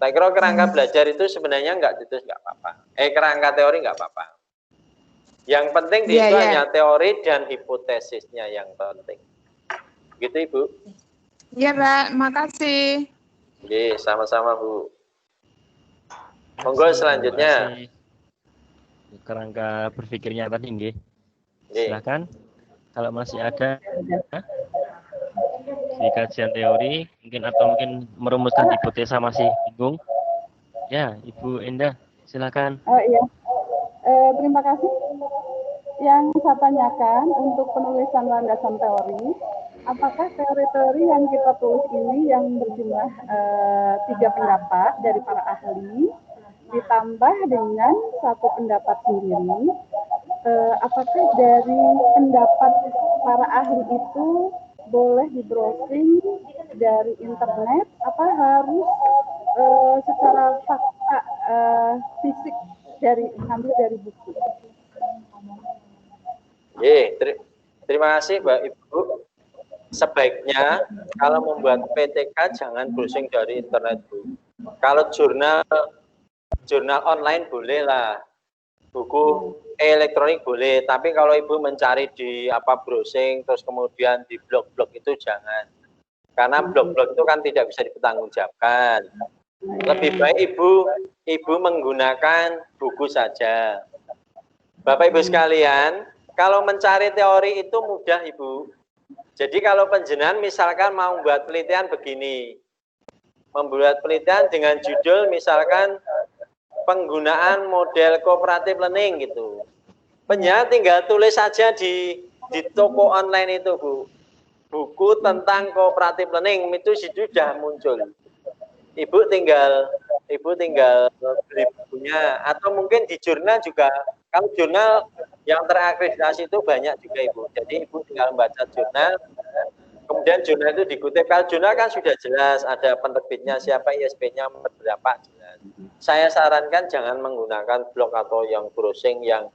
Saya kira kerangka belajar itu sebenarnya enggak ditulis enggak apa-apa. Kerangka teori enggak apa-apa. Yang penting di situ hanya teori dan hipotesisnya yang penting. Gitu Ibu. Iya Pak, makasih. Oke, sama-sama Bu. Monggo selanjutnya. Kerangka berpikirnya tadi nggih. Silakan. Kalau masih ada di kajian teori mungkin atau mungkin merumuskan hipotesa masih bingung. Ya, Ibu Endah, silakan. Iya. Terima kasih. Yang saya tanyakan untuk penulisan landasan teori, apakah teori-teori yang kita tulis ini yang berjumlah 3 pendapat dari para ahli ditambah dengan 1 pendapat sendiri, apakah dari pendapat para ahli itu boleh di browsing dari internet apa harus secara fakta fisik ngambil dari buku? Terima kasih Mbak Ibu. Sebaiknya kalau membuat PTK jangan browsing dari internet, Bu. Kalau jurnal online boleh lah, buku elektronik boleh, tapi kalau Ibu mencari di browsing terus kemudian di blog-blog itu jangan. Karena blog-blog itu kan tidak bisa dipertanggungjawabkan. Lebih baik Ibu menggunakan buku saja. Bapak Ibu sekalian, kalau mencari teori itu mudah Ibu. Jadi kalau penjenengan misalkan mau membuat penelitian begini, membuat penelitian dengan judul misalkan penggunaan model cooperative learning gitu. Penjenengan tinggal tulis saja di toko online itu, Bu. Buku tentang cooperative learning itu sudah muncul. Ibu tinggal beli bukunya, atau mungkin di jurnal juga. Kalau jurnal yang terakreditasi itu banyak juga Ibu. Jadi Ibu tinggal membaca jurnal, kemudian jurnal itu dikutip. Kalau jurnal kan sudah jelas, ada penerbitnya, siapa ISBN-nya, berapa jelas. Saya sarankan jangan menggunakan blog atau yang browsing yang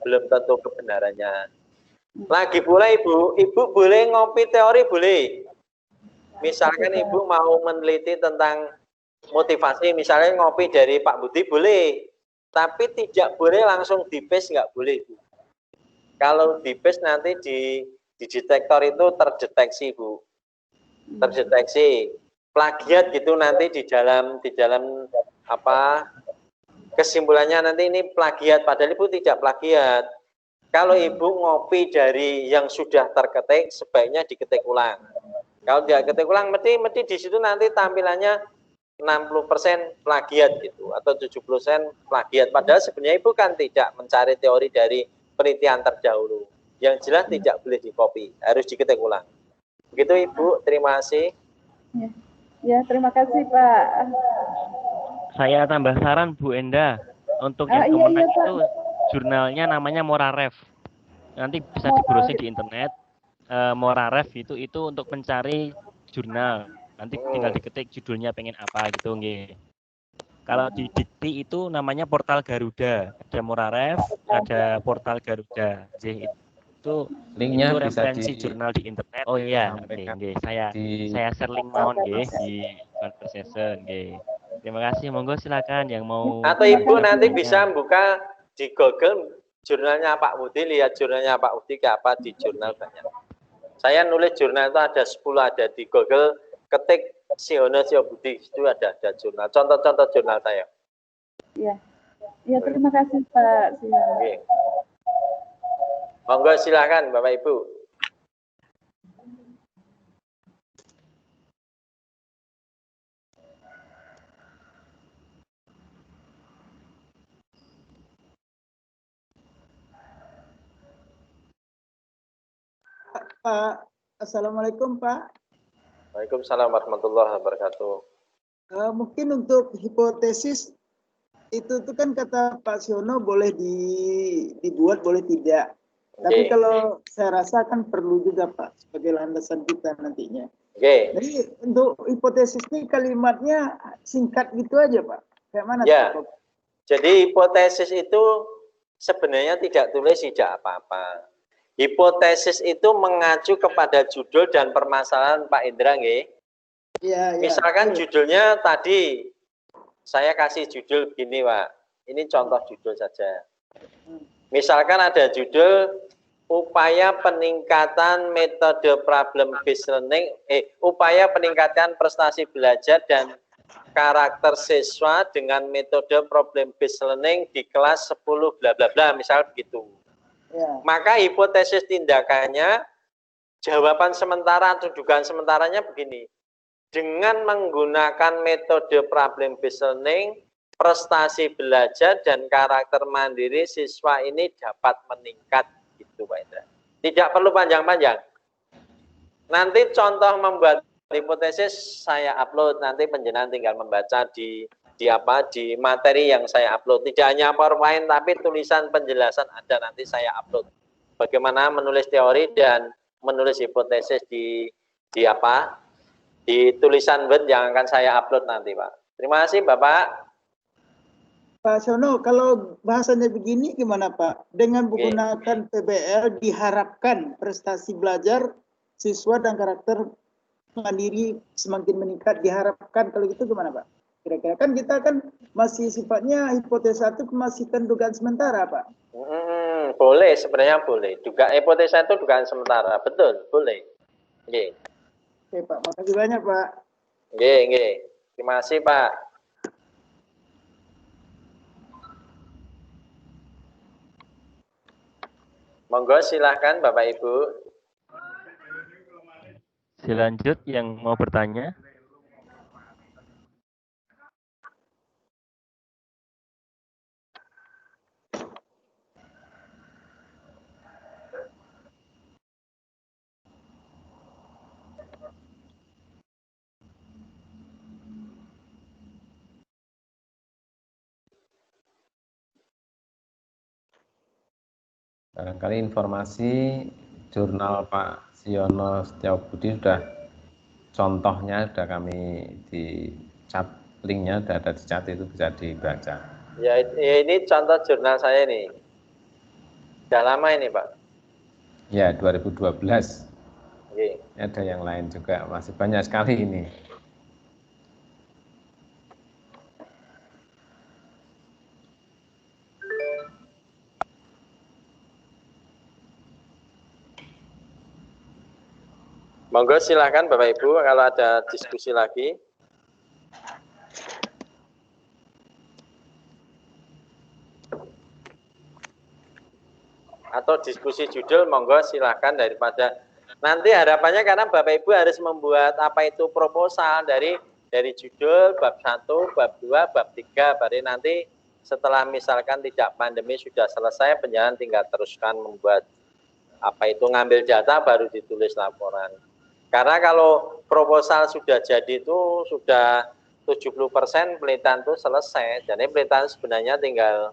belum tentu kebenarannya. Lagi pula Ibu boleh ngopi teori boleh. Misalkan Ibu mau meneliti tentang motivasi, misalnya ngopi dari Pak Budi boleh. Tapi tidak boleh langsung di-paste, nggak boleh. Bu. Kalau di-paste nanti di detektor itu terdeteksi, Bu. Terdeteksi. Plagiat gitu nanti di dalam kesimpulannya nanti ini plagiat, padahal Ibu tidak plagiat. Kalau Ibu ngopi dari yang sudah terketik, sebaiknya diketik ulang. Kalau tidak ketik ulang, mesti di situ nanti tampilannya 60% plagiat gitu, atau 70% plagiat. Padahal sebenarnya Ibu kan tidak mencari teori dari penelitian terdahulu. Yang jelas tidak boleh di-copy, harus diketik ulang. Begitu Ibu, terima kasih. Ya, terima kasih Pak. Saya tambah saran Bu Enda, untuk yang Kemenak itu jurnalnya namanya Moraref. Nanti bisa di-browsing di internet. Moraref itu untuk mencari jurnal. Nanti tinggal diketik judulnya pengen apa gitu nggih. Kalau di Dikti itu namanya Portal Garuda. Ada Moraref, ada Portal Garuda. Itu linknya itu bisa referensi jurnal di internet. Oh iya, nggih. Saya share link mawon nggih di conversation nggih. Terima kasih, monggo silakan yang mau. Atau Ibu nanti bisa buka di Google jurnalnya Pak Budi, lihat jurnalnya Pak Budi ke apa di jurnal banyak. Saya nulis jurnal itu ada 10 ada di Google. Ketik Siono Budi itu ada jurnal, contoh-contoh jurnal saya. Iya, terima kasih Pak. Oke. Monggo silakan Bapak Ibu. Pak, Assalamualaikum Pak. Waalaikumsalam warahmatullahi wabarakatuh. Mungkin untuk hipotesis itu kan kata Pak Siono boleh dibuat, boleh tidak. Tapi kalau saya rasa kan perlu juga Pak sebagai landasan kita nantinya. Jadi untuk hipotesis ini kalimatnya singkat gitu aja Pak. Kayak mana? Ya. Pak? Jadi hipotesis itu sebenarnya tidak tulis tidak apa-apa. Hipotesis itu mengacu kepada judul dan permasalahan Pak Indra nggih. Ya. Misalkan judulnya tadi saya kasih judul begini Pak. Ini contoh judul saja. Misalkan ada judul upaya peningkatan metode problem based learning, upaya peningkatan prestasi belajar dan karakter siswa dengan metode problem based learning di kelas 10 bla bla bla, misal begitu. Ya. Maka hipotesis tindakannya, jawaban sementara atau dugaan sementaranya begini. Dengan menggunakan metode problem based learning, prestasi belajar dan karakter mandiri siswa ini dapat meningkat gitu Pak Indra. Tidak perlu panjang-panjang. Nanti contoh membuat hipotesis saya upload, nanti penjenengan tinggal membaca di materi yang saya upload. Tidak hanya PowerPoint tapi tulisan penjelasan ada, nanti saya upload. bagaimana menulis teori dan menulis hipotesis di apa? Di tulisan Word yang akan saya upload nanti, Pak. Terima kasih, Bapak. Pak Siono, kalau bahasanya begini gimana Pak? Dengan menggunakan PBL diharapkan prestasi belajar siswa dan karakter mandiri semakin meningkat, diharapkan, kalau gitu gimana Pak? Kira-kira kan kita kan masih sifatnya hipotesa itu masih kan dugaan sementara Pak. Boleh, sebenarnya boleh. Hipotesa itu dugaan sementara, betul, boleh. Oke. Oke Pak, makasih banyak Pak. Oke. Terima kasih Pak. Monggo silahkan Bapak Ibu. Selanjut yang mau bertanya. Barangkali informasi jurnal Pak Siono Setiabudi sudah contohnya sudah kami di chat, linknya sudah ada di chat, itu bisa dibaca. Ya ini contoh jurnal saya nih. Sudah lama ini Pak. Ya 2012. Oke. Ada yang lain juga, masih banyak sekali ini. Monggo silakan Bapak Ibu kalau ada diskusi lagi. Atau diskusi judul, monggo silakan, daripada nanti harapannya karena Bapak Ibu harus membuat apa itu proposal dari judul bab 1, bab 2, bab 3, baru nanti setelah misalkan tidak pandemi sudah selesai, penjalan tinggal teruskan membuat apa itu ngambil data baru ditulis laporan. Karena kalau proposal sudah jadi itu sudah 70% penelitian itu selesai. Jadi penelitian sebenarnya tinggal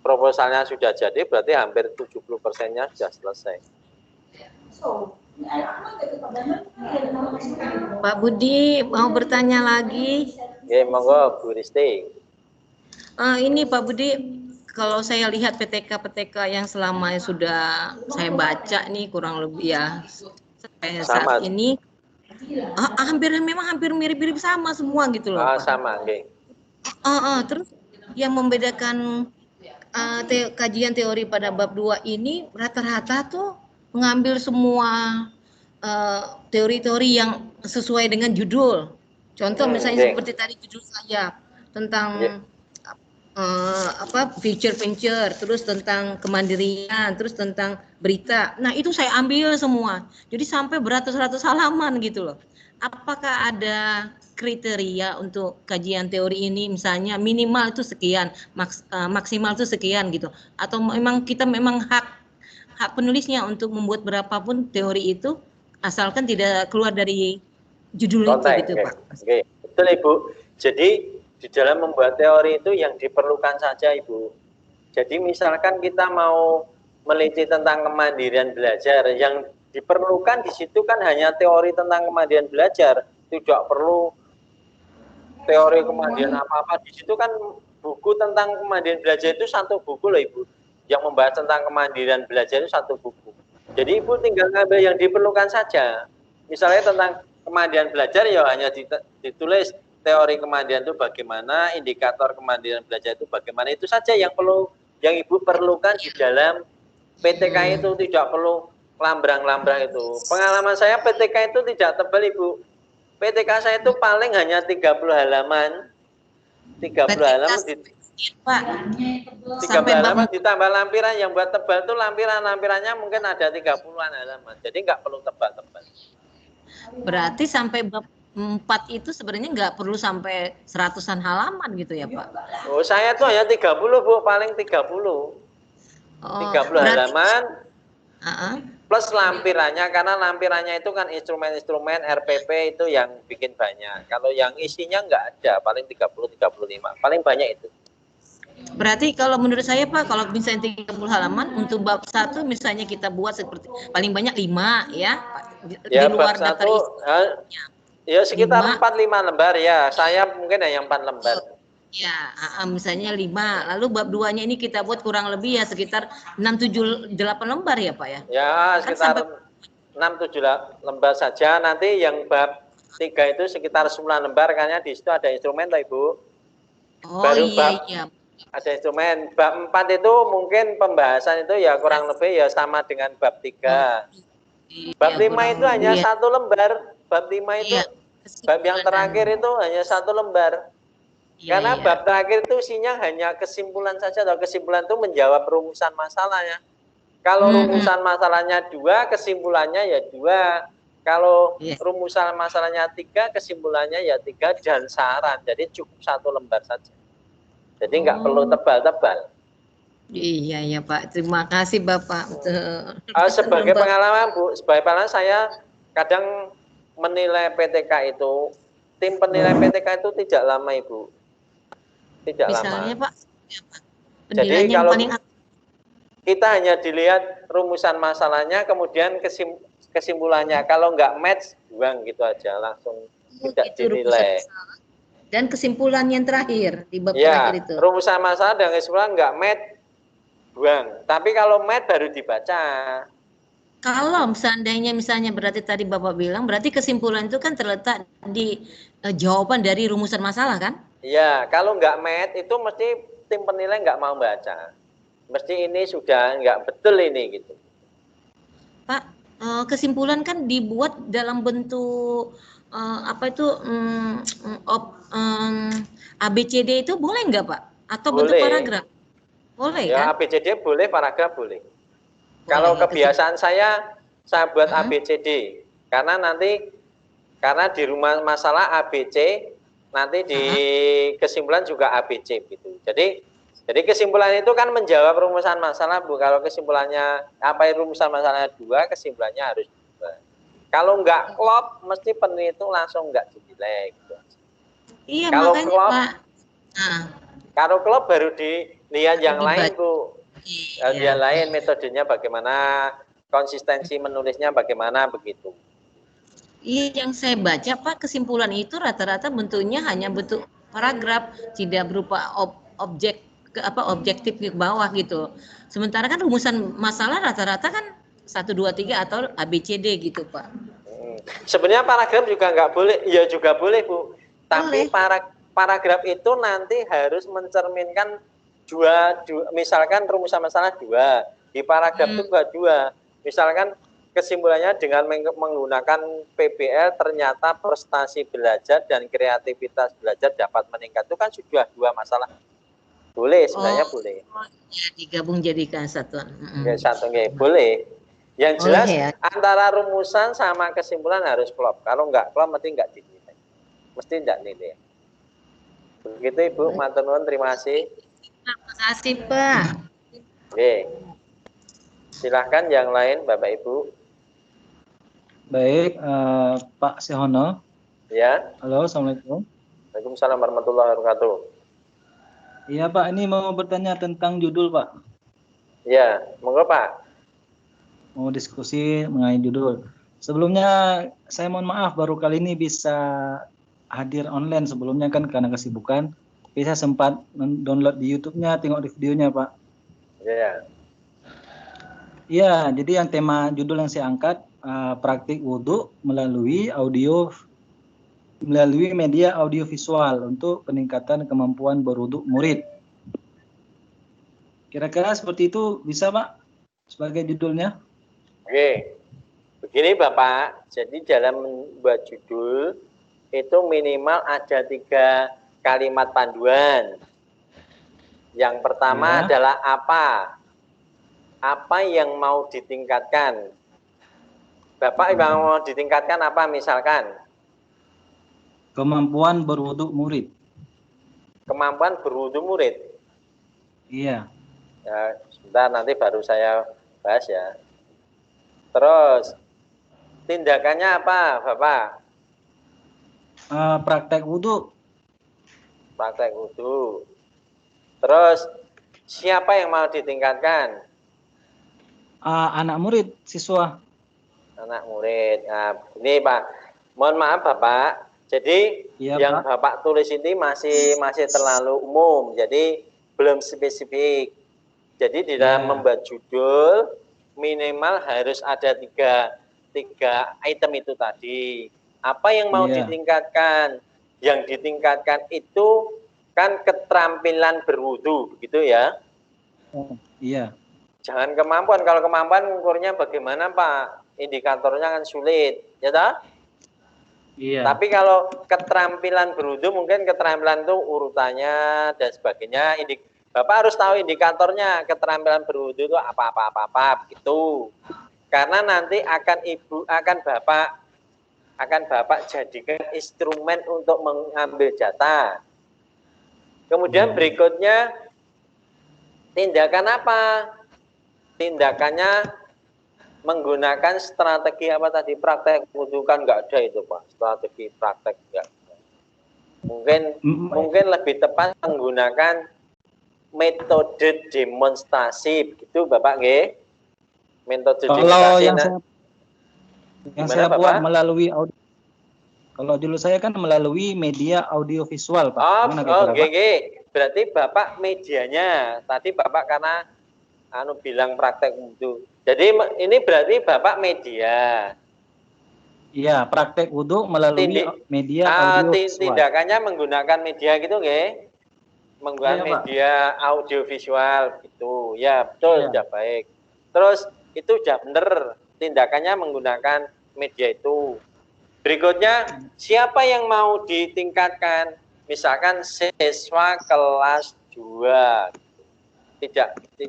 proposalnya sudah jadi, berarti hampir 70%-nya sudah selesai. Pak Budi mau bertanya lagi? Oke, monggo Bu Risti. Ini Pak Budi, kalau saya lihat PTK yang selama sudah saya baca nih kurang lebih ya sampai saat ini memang hampir mirip-mirip sama semua gitu loh. Pak. Sama, oke. Terus yang membedakan kajian teori pada bab 2 ini rata-rata tuh mengambil semua teori-teori yang sesuai dengan judul. Contoh misalnya seperti tadi judul saya tentang future venture, terus tentang kemandirian, terus tentang berita. Nah, itu saya ambil semua. Jadi sampai beratus-ratus halaman gitu loh. Apakah ada kriteria untuk kajian teori ini, misalnya minimal itu sekian, maksimal itu sekian gitu, atau memang kita hak penulisnya untuk membuat berapapun teori itu asalkan tidak keluar dari judul konteks, itu gitu Pak. Oke, betul Ibu. Jadi di dalam membuat teori itu yang diperlukan saja Ibu. Jadi misalkan kita mau meneliti tentang kemandirian belajar, yang diperlukan di situ kan hanya teori tentang kemandirian belajar, tidak perlu teori kemandirian apa-apa. Di situ kan buku tentang kemandirian belajar itu satu buku loh Ibu. Yang membahas tentang kemandirian belajar itu satu buku. Jadi Ibu tinggal ngambil yang diperlukan saja. Misalnya tentang kemandirian belajar ya hanya ditulis teori kemandirian itu bagaimana, indikator kemandirian belajar itu bagaimana, itu saja yang Ibu perlukan di dalam PTK itu, tidak perlu lambrang-lambrang itu. Pengalaman saya PTK itu tidak tebal Ibu. PTK saya itu paling hanya 30 halaman. 30 halaman Pak. 30 halaman ditambah lampiran, yang buat tebal itu lampirannya mungkin ada 30-an halaman. Jadi nggak perlu tebal-tebal. Berarti sampai bab 4 itu sebenarnya nggak perlu sampai 100-an halaman gitu ya Pak? Oh, saya tuh hanya 30 Bu, paling 30. 30 halaman plus lampirannya, karena lampirannya itu kan instrumen-instrumen RPP itu yang bikin banyak. Kalau yang isinya nggak ada, paling 30-35, paling banyak itu. Berarti kalau menurut saya Pak, kalau misalnya 30 halaman untuk bab 1 misalnya kita buat seperti paling banyak 5 ya. Di Ya, luar bab daftar 1 isi. ya sekitar 5. 4-5 lembar ya. Saya mungkin hanya 4 lembar. Ya, misalnya 5. Lalu bab 2-nya ini kita buat kurang lebih ya sekitar 6, 7, 8 lembar ya Pak ya. Ya, sekitar 6-7 lembar saja. Nanti yang bab 3 itu sekitar 9 lembar karena di situ ada instrumen toh Ibu. Oh Baru iya bab, iya. ada instrumen. Bab 4 itu mungkin pembahasan itu ya kurang lebih ya sama dengan bab 3. Bab 5 itu hanya 1 lembar. Bab 5 itu bab yang terakhir itu hanya 1 lembar. Karena bab terakhir itu isinya hanya kesimpulan saja, atau kesimpulan itu menjawab rumusan masalahnya. Kalau rumusan masalahnya 2, kesimpulannya ya 2. Kalau rumusan masalahnya 3, kesimpulannya ya 3 dan saran. Jadi cukup 1 lembar saja. Jadi nggak perlu tebal-tebal. Iya ya Pak, terima kasih Bapak. Sebagai pengalaman Bu, sebagai pengalaman saya kadang menilai PTK itu, tim penilai PTK itu tidak lama Ibu. Tidak misalnya lama. Pak, jadi kalau kita hanya dilihat rumusan masalahnya, kemudian kesimpulannya, kalau nggak match, buang gitu aja, langsung tidak dinilai. Dan kesimpulan yang terakhir di bab terakhir itu. Rumusan masalah dan kesimpulan nggak match, buang. Tapi kalau match baru dibaca. Kalau seandainya misalnya berarti tadi Bapak bilang, berarti kesimpulan itu kan terletak di jawaban dari rumusan masalah kan? Iya, kalau nggak match itu mesti tim penilai nggak mau baca. Mesti ini sudah nggak betul ini gitu. Pak, kesimpulan kan dibuat dalam bentuk apa itu ABCD itu boleh nggak Pak? Atau boleh. bentuk paragraf? Boleh ya, kan? ABCD boleh, paragraf boleh. Kalau kebiasaan saya buat ABCD. Karena nanti, karena di rumah masalah ABC, nanti di kesimpulan juga ABC gitu. Jadi kesimpulan itu kan menjawab rumusan masalah Bu. Kalau kesimpulannya apa rumusan masalahnya 2, kesimpulannya harus 2. Kalau nggak klop, mesti peneliti itu langsung nggak dinilai gitu. Iya, kalau makanya klop, Pak. Kalau klop baru dilihat yang lain Bu. Yang lain metodenya bagaimana, konsistensi menulisnya bagaimana begitu. Iya, yang saya baca Pak, kesimpulan itu rata-rata bentuknya hanya bentuk paragraf, tidak berupa objektif ke bawah gitu. Sementara kan rumusan masalah rata-rata kan 1, 2, 3 atau ABCD gitu Pak. Sebenarnya paragraf juga nggak boleh, ya juga boleh Bu. Tapi paragraf itu nanti harus mencerminkan dua, misalkan rumusan masalah 2, di paragraf itu 2. Misalkan kesimpulannya dengan menggunakan PBL ternyata prestasi belajar dan kreativitas belajar dapat meningkat, itu kan sudah 2 masalah. Boleh, sebenarnya boleh. Ya, digabung jadikan satuan. Boleh. Yang jelas antara rumusan sama kesimpulan harus klop. Kalau nggak klop mesti nggak dinilai. Mesti nggak nilai. Begitu Ibu, matur nuwun, terima kasih. Terima kasih Pak. Oke. Silahkan yang lain Bapak Ibu. Baik, Pak Sehono. Ya. Halo, Assalamualaikum. Waalaikumsalam warahmatullahi wabarakatuh. Iya Pak, ini mau bertanya tentang judul Pak. Ya, monggo Pak. Mau diskusi mengenai judul. Sebelumnya saya mohon maaf baru kali ini bisa hadir online. Sebelumnya kan karena kesibukan. Tapi saya sempat download di YouTube-nya, tengok di videonya Pak. Iya. Iya, jadi yang tema judul yang saya angkat praktik wudhu melalui media audiovisual untuk peningkatan kemampuan berwudhu murid. Kira-kira seperti itu bisa Pak sebagai judulnya? Oke, begini Bapak, jadi dalam membuat judul itu minimal ada 3 kalimat panduan. Yang pertama adalah apa yang mau ditingkatkan. Bapak yang mau ditingkatkan apa misalkan? Kemampuan berwudhu murid. Kemampuan berwudhu murid? Iya. Ya, sebentar nanti baru saya bahas ya. Terus, tindakannya apa, Bapak? Praktek wudhu. Praktek wudhu. Terus siapa yang mau ditingkatkan? Anak murid, siswa. Anak murid. Nah, ini Pak, mohon maaf Bapak. Jadi Iya, yang Pak. Bapak tulis ini masih terlalu umum. Jadi belum spesifik. Jadi di dalam membuat judul minimal harus ada tiga item itu tadi. Apa yang mau ditingkatkan? Yang ditingkatkan itu kan keterampilan berwudu, begitu ya? Iya. Jangan kemampuan. Kalau kemampuan ukurnya bagaimana Pak? Indikatornya kan sulit, ya tak? Iya. Tapi kalau keterampilan berwudu mungkin keterampilan itu urutannya dan sebagainya. Bapak harus tahu indikatornya keterampilan berwudu itu apa begitu. Karena nanti akan Bapak jadikan instrumen untuk mengambil data. Kemudian berikutnya tindakan apa? Tindakannya menggunakan strategi apa tadi? Praktek wudu kan nggak ada itu Pak. Strategi praktek nggak. Mungkin lebih tepat menggunakan metode demonstrasi begitu Bapak nggih. Metode kalau demonstrasi. yang saya buat melalui audio. Kalau dulu saya kan melalui media audiovisual Pak. Oke. Berarti Bapak medianya. Tadi Bapak karena bilang praktek wudu. Jadi ini berarti Bapak media. Iya, praktek wudu melalui media audiovisual. Tindakannya menggunakan media gitu nggih? Menggunakan media audiovisual gitu. Ya, betul, sudah baik. Terus itu sudah benar. Tindakannya menggunakan media itu. Berikutnya, siapa yang mau ditingkatkan? Misalkan siswa kelas 2.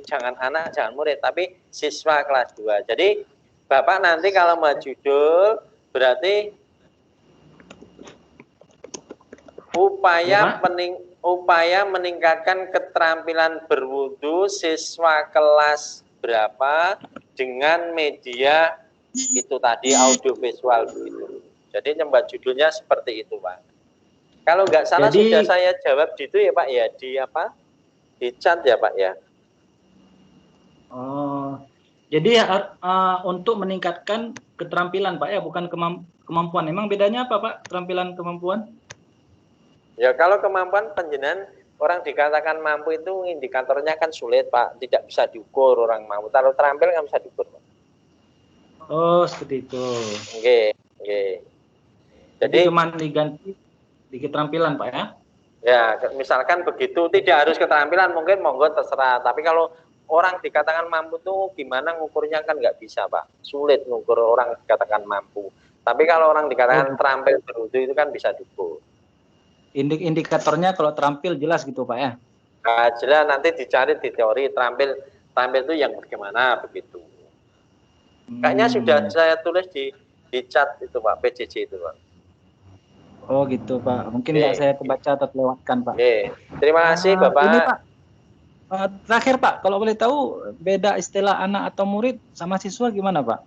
Jangan anak, jangan murid, tapi siswa kelas 2. Jadi Bapak nanti kalau mau judul berarti upaya meningkatkan keterampilan berwudu siswa kelas berapa dengan media itu tadi audiovisual begitu. Jadi membuat judulnya seperti itu Pak. Kalau nggak salah sudah saya jawab di itu ya Pak ya, di chat ya Pak ya. Jadi untuk meningkatkan keterampilan Pak ya, bukan kemampuan. Memang bedanya apa Pak, keterampilan kemampuan? Ya kalau kemampuan panjenengan orang dikatakan mampu itu indikatornya kan sulit Pak, tidak bisa diukur orang mampu. Kalau terampil kan bisa diukur Pak. Oh seperti itu. Oke. Jadi cuma diganti di keterampilan Pak ya? Ya misalkan begitu, tidak harus keterampilan, mungkin monggo terserah. Tapi kalau orang dikatakan mampu tuh gimana ngukurnya kan nggak bisa Pak, sulit ngukur orang dikatakan mampu. Tapi kalau orang dikatakan terampil berwudu itu kan bisa diukur. Indikatornya kalau terampil jelas gitu Pak ya? Nah, jelas nanti dicari di teori terampil itu yang bagaimana begitu. Kayaknya sudah saya tulis di chat itu Pak, PJJ itu Pak. Oh gitu Pak, mungkin nggak saya kebaca atau terlewatkan Pak. Terima kasih Bapak. Ini Pak. Terakhir Pak, kalau boleh tahu beda istilah anak atau murid sama siswa gimana Pak?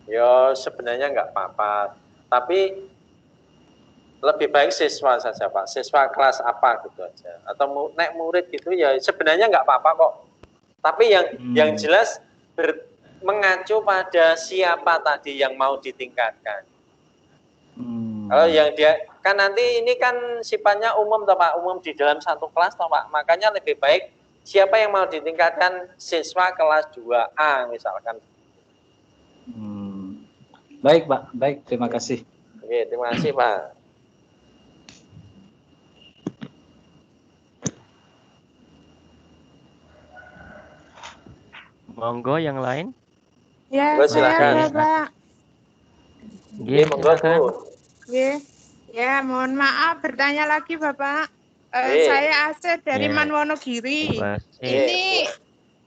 Ya sebenarnya nggak apa-apa, tapi lebih baik siswa saja Pak, siswa kelas apa gitu aja, atau naik murid gitu ya sebenarnya nggak apa-apa kok. Tapi yang jelas mengacu pada siapa tadi yang mau ditingkatkan. Kalau yang dia kan nanti ini kan sifatnya umum toh Pak, umum di dalam satu kelas toh Pak. Makanya lebih baik siapa yang mau ditingkatkan siswa kelas 2A misalkan. Baik Pak, baik, terima kasih. Oke, terima kasih Pak. Monggo yang lain. Ya, silakan Pak. Monggo Bu. Ya, mohon maaf bertanya lagi Bapak. Saya Asih dari Manwonogiri. Ini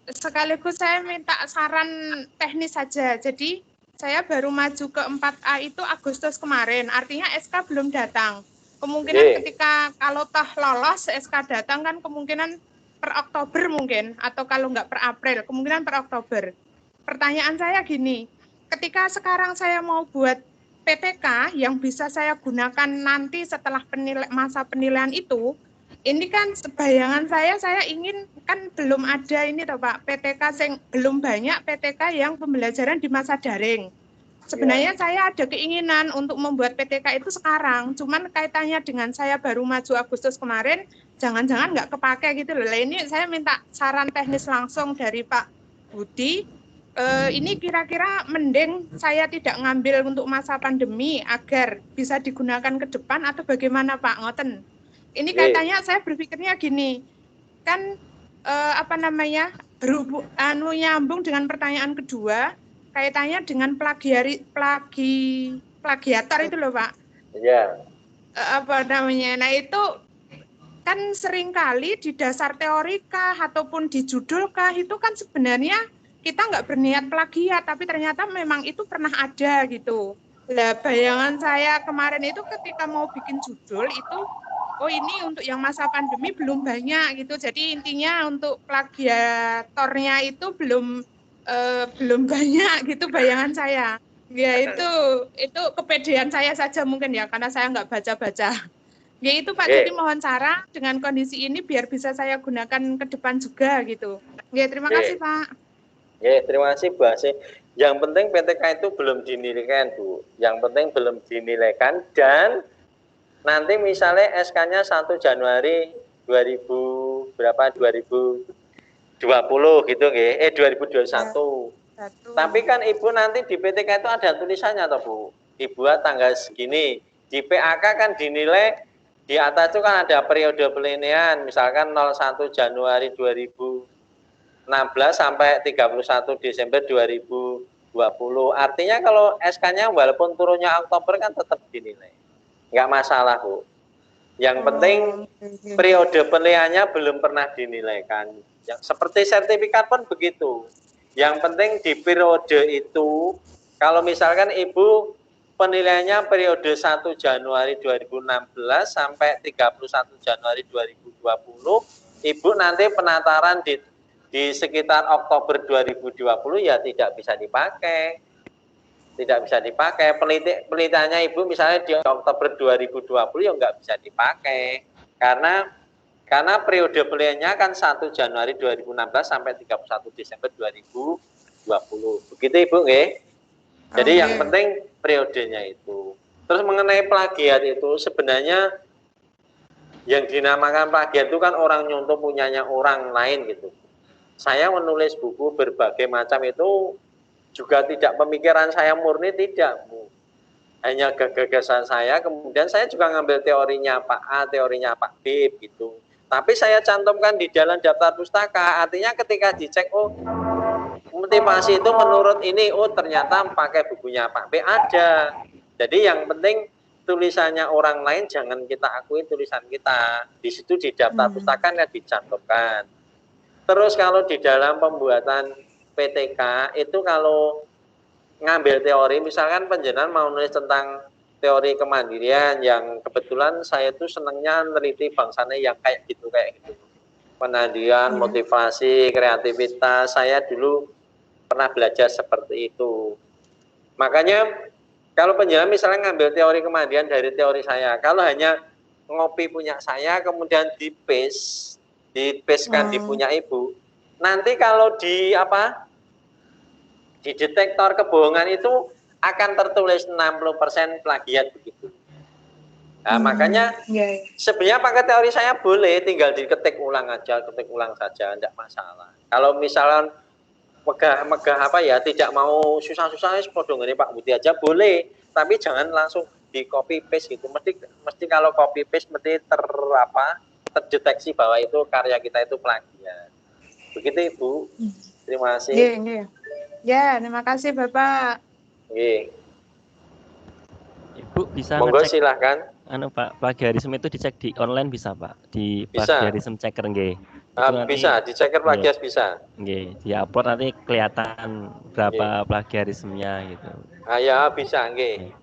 sekaligus saya minta saran teknis saja. Jadi saya baru maju ke 4A itu Agustus kemarin. Artinya SK belum datang. Kemungkinan ketika kalau toh lolos SK datang kan kemungkinan per Oktober mungkin. Atau kalau nggak per April, kemungkinan per Oktober. Pertanyaan saya gini, ketika sekarang saya mau buat PTK yang bisa saya gunakan nanti setelah masa penilaian itu ini kan bayangan saya ingin kan belum ada ini toh Pak, PTK yang belum banyak PTK yang pembelajaran di masa daring. Sebenarnya saya ada keinginan untuk membuat PTK itu sekarang, cuman kaitannya dengan saya baru maju Agustus kemarin, jangan-jangan nggak kepake gitu loh. Lah ini saya minta saran teknis langsung dari Pak Budi. Ini kira-kira mending saya tidak ngambil untuk masa pandemi agar bisa digunakan ke depan atau bagaimana Pak? Ngoten. Ini kaitannya saya berpikirnya gini, kan nyambung dengan pertanyaan kedua, kaitannya dengan plagiator itu loh Pak. Iya. Nah itu kan seringkali di dasar teori kah ataupun di judul kah itu kan sebenarnya kita nggak berniat plagiat, tapi ternyata memang itu pernah ada gitu. Lah bayangan saya kemarin itu ketika mau bikin judul itu, oh ini untuk yang masa pandemi belum banyak gitu. Jadi intinya untuk plagiatornya itu belum banyak gitu bayangan saya. Ya itu kepedean saya saja mungkin ya karena saya nggak baca-baca. Ya itu Pak, jadi mohon saran dengan kondisi ini biar bisa saya gunakan ke depan juga gitu. Ya terima kasih Pak. Ya terima kasih Bu Asih. Yang penting PTK itu belum dinilaikan Bu. Yang penting belum dinilaikan dan nanti misalnya SK-nya 1 Januari 2020 gitu nggih. 2021. Tapi kan Ibu nanti di PTK itu ada tulisannya toh Bu. Ibu tanggal segini. Di PAK kan dinilai di atas itu kan ada periode penilaian misalkan 01 Januari 2016 sampai 31 Desember 2020. Artinya kalau SK-nya walaupun turunnya Oktober kan tetap dinilai. Enggak masalah, Bu. Yang penting periode penilaiannya belum pernah dinilaikan. Seperti sertifikat pun begitu. Yang penting di periode itu, kalau misalkan Ibu penilaiannya periode 1 Januari 2016 sampai 31 Januari 2020, Ibu nanti penataran di sekitar Oktober 2020 ya tidak bisa dipakai. Tidak bisa dipakai. Penelitiannya Ibu misalnya di Oktober 2020 ya nggak bisa dipakai. Karena periode penilaiannya kan 1 Januari 2016 sampai 31 Desember 2020. Begitu Ibu nggih? Jadi yang penting periodenya itu. Terus mengenai plagiat itu sebenarnya yang dinamakan plagiat itu kan orang nyontoh punyanya orang lain gitu. Saya menulis buku berbagai macam itu juga tidak pemikiran saya murni, tidak Bu. Hanya gagasan saya, kemudian saya juga ngambil teorinya Pak A, teorinya Pak B gitu. Tapi saya cantumkan di dalam daftar pustaka, artinya ketika dicek, oh motivasi itu menurut ini, oh ternyata pakai bukunya Pak B ada. Jadi yang penting tulisannya orang lain jangan kita akui tulisan kita. Di situ di daftar pustaka kan dicantumkan. Terus kalau di dalam pembuatan PTK itu kalau ngambil teori, misalkan penjenengan mau nulis tentang teori kemandirian yang kebetulan saya tuh senangnya meneliti bangsanya yang kayak gitu. Penadian, motivasi, kreativitas, saya dulu pernah belajar seperti itu. Makanya kalau penjenengan misalnya ngambil teori kemandirian dari teori saya, kalau hanya ngopi punya saya kemudian dipastekan di punya Ibu, nanti kalau di detektor kebohongan itu akan tertulis 60% plagiat begitu. Nah, makanya sebenarnya pakai teori saya boleh, tinggal diketik ulang aja, ketik ulang saja, tidak masalah. Kalau misalnya megah tidak mau susah-susah podong ini Pak Budi aja boleh, tapi jangan langsung di copy paste gitu. Mesti kalau copy paste mesti terdeteksi bahwa itu karya kita itu plagiat. Begitu Ibu. Terima kasih. Ya, terima kasih Bapak. Ibu bisa monggo ngecek, silahkan. Pak, plagiarisme itu dicek di online bisa Pak? Di bisa. Plagiarism checker nggih. Bisa, diceker plagiat bisa. Nggih, di-upload nanti kelihatan berapa plagiarismenya gitu. Ya bisa nggih.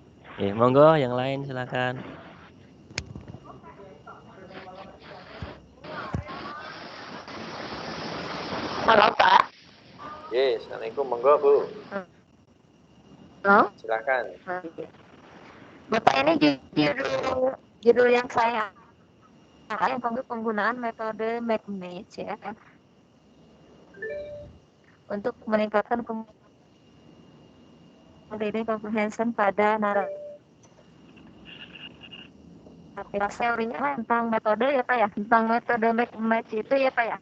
Monggo yang lain silakan. Halo Pak. Assalamualaikum, monggo Bu. Halo. Silakan. Bapak ini judul yang saya penggunaan metode McMatch ya untuk meningkatkan reading comprehension pada narasi. Teorinya tentang metode ya Pak ya, tentang metode McMatch itu ya Pak ya.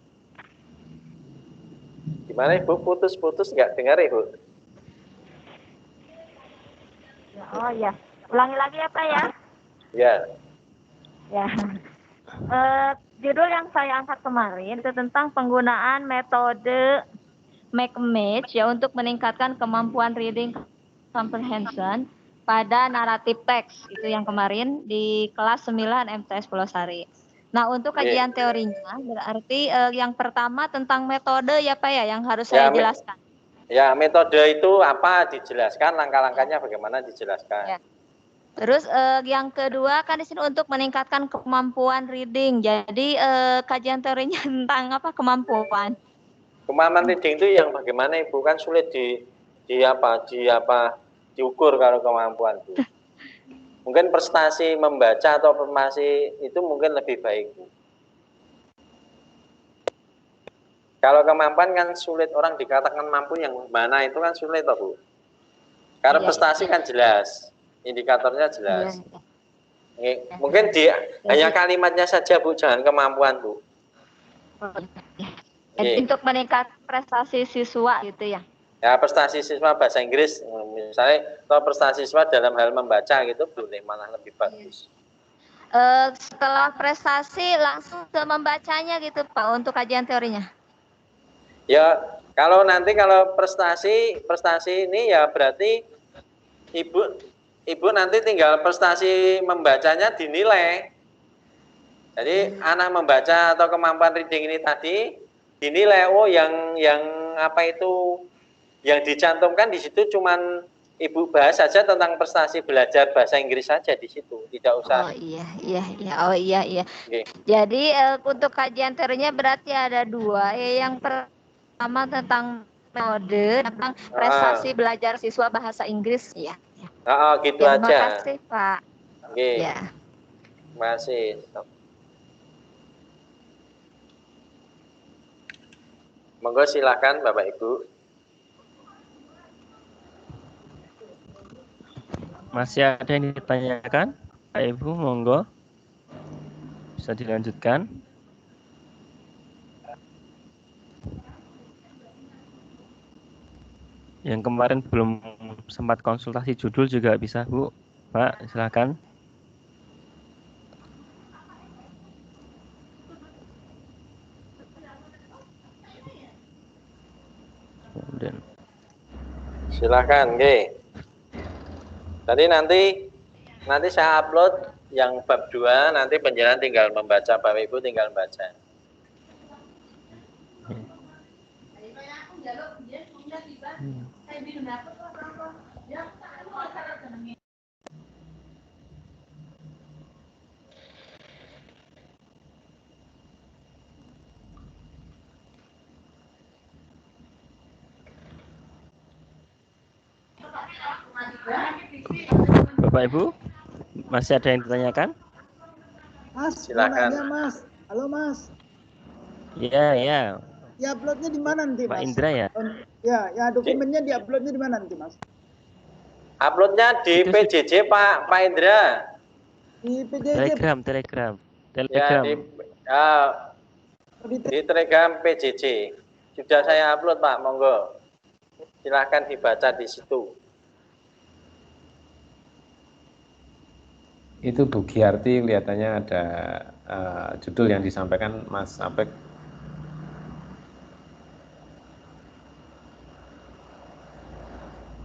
Gimana Ibu, putus-putus nggak dengar Ibu? Oh ya, ulangi lagi ya Pak ya. Ya. Ya. Judul yang saya angkat kemarin itu tentang penggunaan metode McMatch ya untuk meningkatkan kemampuan reading comprehension pada naratif teks. Itu yang kemarin di kelas 9 MTS Pulau Sari. Nah, untuk kajian teorinya berarti yang pertama tentang metode ya Pak ya yang harus saya jelaskan. Ya, metode itu apa dijelaskan, langkah-langkahnya bagaimana dijelaskan. Ya. Terus yang kedua kan di sini untuk meningkatkan kemampuan reading. Jadi kajian teorinya tentang apa? Kemampuan. Kemampuan reading itu yang bagaimana Ibu, kan sulit diukur kalau kemampuan itu. Mungkin prestasi membaca atau prestasi itu mungkin lebih baik. Kalau kemampuan kan sulit, orang dikatakan mampu yang mana itu kan sulit toh Bu. Karena prestasi kan jelas. Indikatornya jelas. Ya. Mungkin hanya kalimatnya saja Bu, jangan kemampuan Bu. Untuk meningkatkan prestasi siswa gitu ya. Ya, prestasi siswa bahasa Inggris misalnya, atau prestasi siswa dalam hal membaca gitu boleh, malah lebih bagus. Setelah prestasi langsung ke membacanya gitu Pak untuk kajian teorinya. Ya, kalau prestasi ini ya berarti Ibu nanti tinggal prestasi membacanya dinilai. Jadi anak membaca atau kemampuan reading ini tadi dinilai, oh yang apa itu yang dicantumkan di situ cuman Ibu bahas saja tentang prestasi belajar bahasa Inggris saja di situ, tidak usah. Oh iya. Oh iya. Okay. Jadi untuk kajian teorinya berarti ada dua. Yang pertama tentang metode tentang prestasi belajar siswa bahasa Inggris ya. Gitu aja. Terima kasih Pak. Oke. Ya. Terima kasih. Monggo silakan Bapak Ibu. Masih ada yang ditanyakan? Pak Ibu, monggo. Bisa dilanjutkan. Yang kemarin belum sempat konsultasi judul juga bisa Bu. Pak, silakan. Silakan, oke. Tadi nanti saya upload yang bab 2, nanti penjelasan tinggal membaca, Bapak Ibu tinggal baca. Bapak Ibu, masih ada yang ditanyakan? Mas, silakan. Mas. Halo Mas. Iya. Ya uploadnya di mana nanti Mas? Pak Indra ya? Ya dokumennya di uploadnya di mana nanti Mas? Uploadnya di PJJ Pak Indra. Di PJJ. Telegram. Ya, di Telegram PJJ. Sudah saya upload Pak, monggo. Silahkan dibaca di situ. Itu Bu Giarti kelihatannya ada judul yang disampaikan Mas Apek.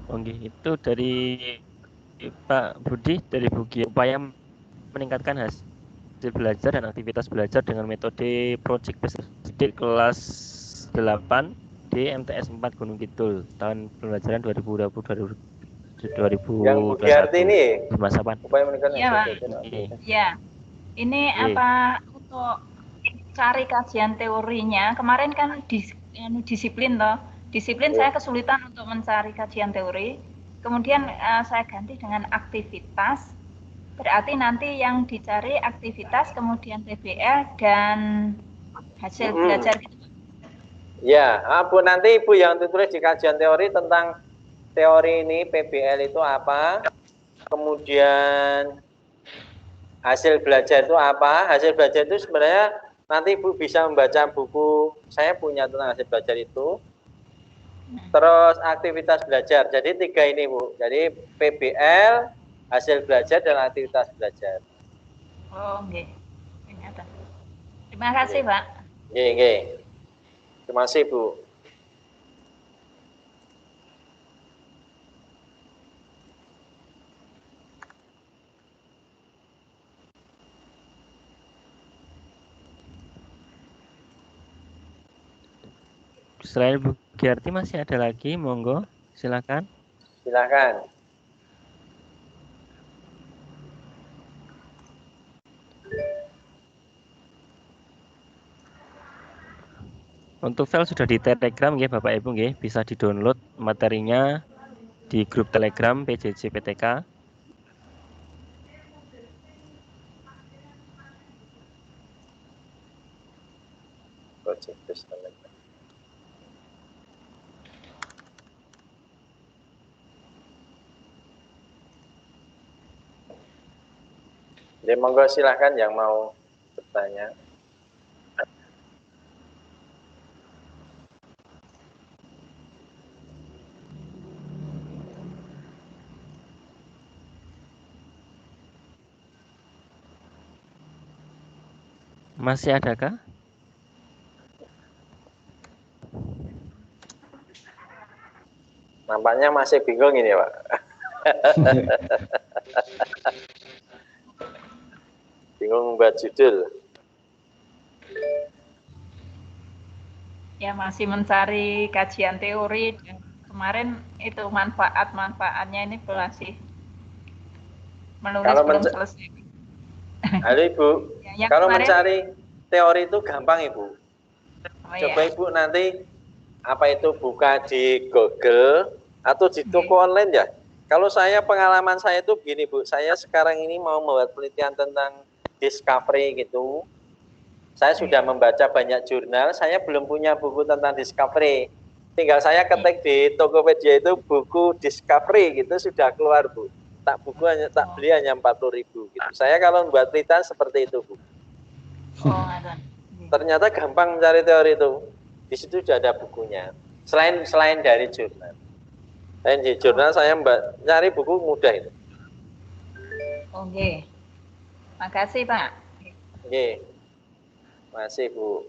Oke, itu dari Pak Budi, dari Bu Giarti, upaya meningkatkan hasil belajar dan aktivitas belajar dengan metode project based kelas 8 di MTS 4 Gunung Kidul tahun pembelajaran 2020-2021. Yang Bu Giarti ini masa pandemi. Upaya meningkatkan ya. Ini apa untuk cari kajian teorinya? Kemarin kan disiplin toh. Disiplin saya kesulitan untuk mencari kajian teori. Kemudian saya ganti dengan aktivitas. Berarti nanti yang dicari aktivitas, kemudian PBL, dan hasil belajar gitu. Ya, Bu, nanti Ibu yang ditulis di kajian teori tentang teori ini, PBL itu apa, kemudian hasil belajar itu apa. Hasil belajar itu sebenarnya nanti Ibu bisa membaca buku, saya punya tentang hasil belajar itu. Terus aktivitas belajar, jadi 3 ini Bu, jadi PBL, hasil belajar, dan aktivitas belajar. Oh, oke. Terima kasih, Pak. Oke. Terima kasih, Bu. Selain Bu Giarti masih ada lagi, monggo, silakan. Silakan. Untuk file sudah di Telegram ya Bapak Ibu nggih, bisa di-download materinya di grup Telegram PJJ PTK. Jadi monggo silahkan yang mau bertanya. Masih adakah? Nampaknya masih bingung ini, Pak. Bingung buat judul. Ya, masih mencari kajian teori. Kemarin itu manfaat-manfaatnya ini masih menulis belum selesai. Halo Ibu, ya, kalau kemarin, mencari teori itu gampang Ibu. Coba ya. Ibu nanti apa itu buka di Google atau di toko online ya. Kalau saya pengalaman saya itu begini Bu, saya sekarang ini mau membuat penelitian tentang discovery gitu. Saya sudah membaca banyak jurnal, saya belum punya buku tentang discovery. Tinggal saya ketik di Tokopedia itu buku discovery gitu sudah keluar Bu. Tak beli hanya 40.000 gitu. Saya kalau membuat penelitian seperti itu Bu. Ternyata gampang mencari teori itu. Di situ sudah ada bukunya. Selain dari jurnal. Selain di jurnal saya nyari buku mudah itu. Oke. Makasih Pak. Oke. Masih Bu.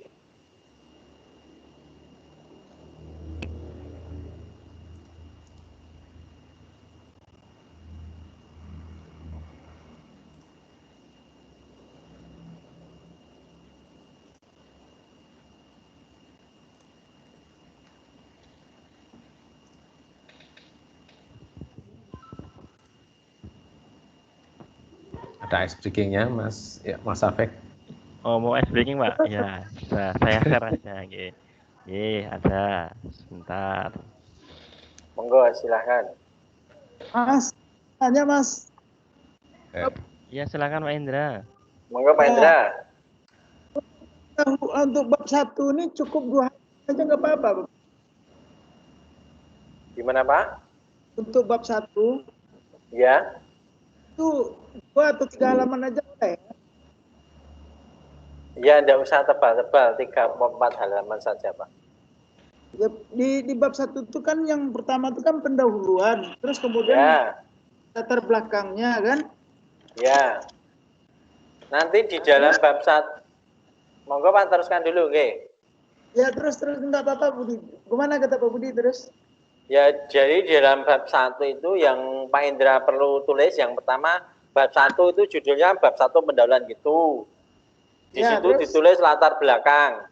Ada ice breaking-nya, Mas Afek. Oh, mau ice breaking, Pak? Ya, sudah. Saya share aja. Ada. Sebentar. Monggo, silahkan. Mas, tanya Mas. Ya, silakan Pak Indra. Monggo Pak Indra. Untuk bab 1 ini cukup 2 hari aja nggak apa-apa. Gimana Pak? Untuk bab 1. Ya. Itu 2 atau 3 halaman aja ya? Ya, enggak usah tebal-tebal, 3-4 halaman saja Pak. Ya, di bab 1 itu kan yang pertama itu kan pendahuluan, terus kemudian latar belakangnya kan? Ya. Nanti di dalam bab 1, monggo Pak teruskan dulu, nggih. Ya terus enggak apa-apa Budi. Gimana kata Pak Budi terus? Ya, jadi di dalam bab 1 itu yang Pak Indra perlu tulis yang pertama bab 1 itu judulnya bab 1 pendahuluan gitu. Di situ terus ditulis latar belakang.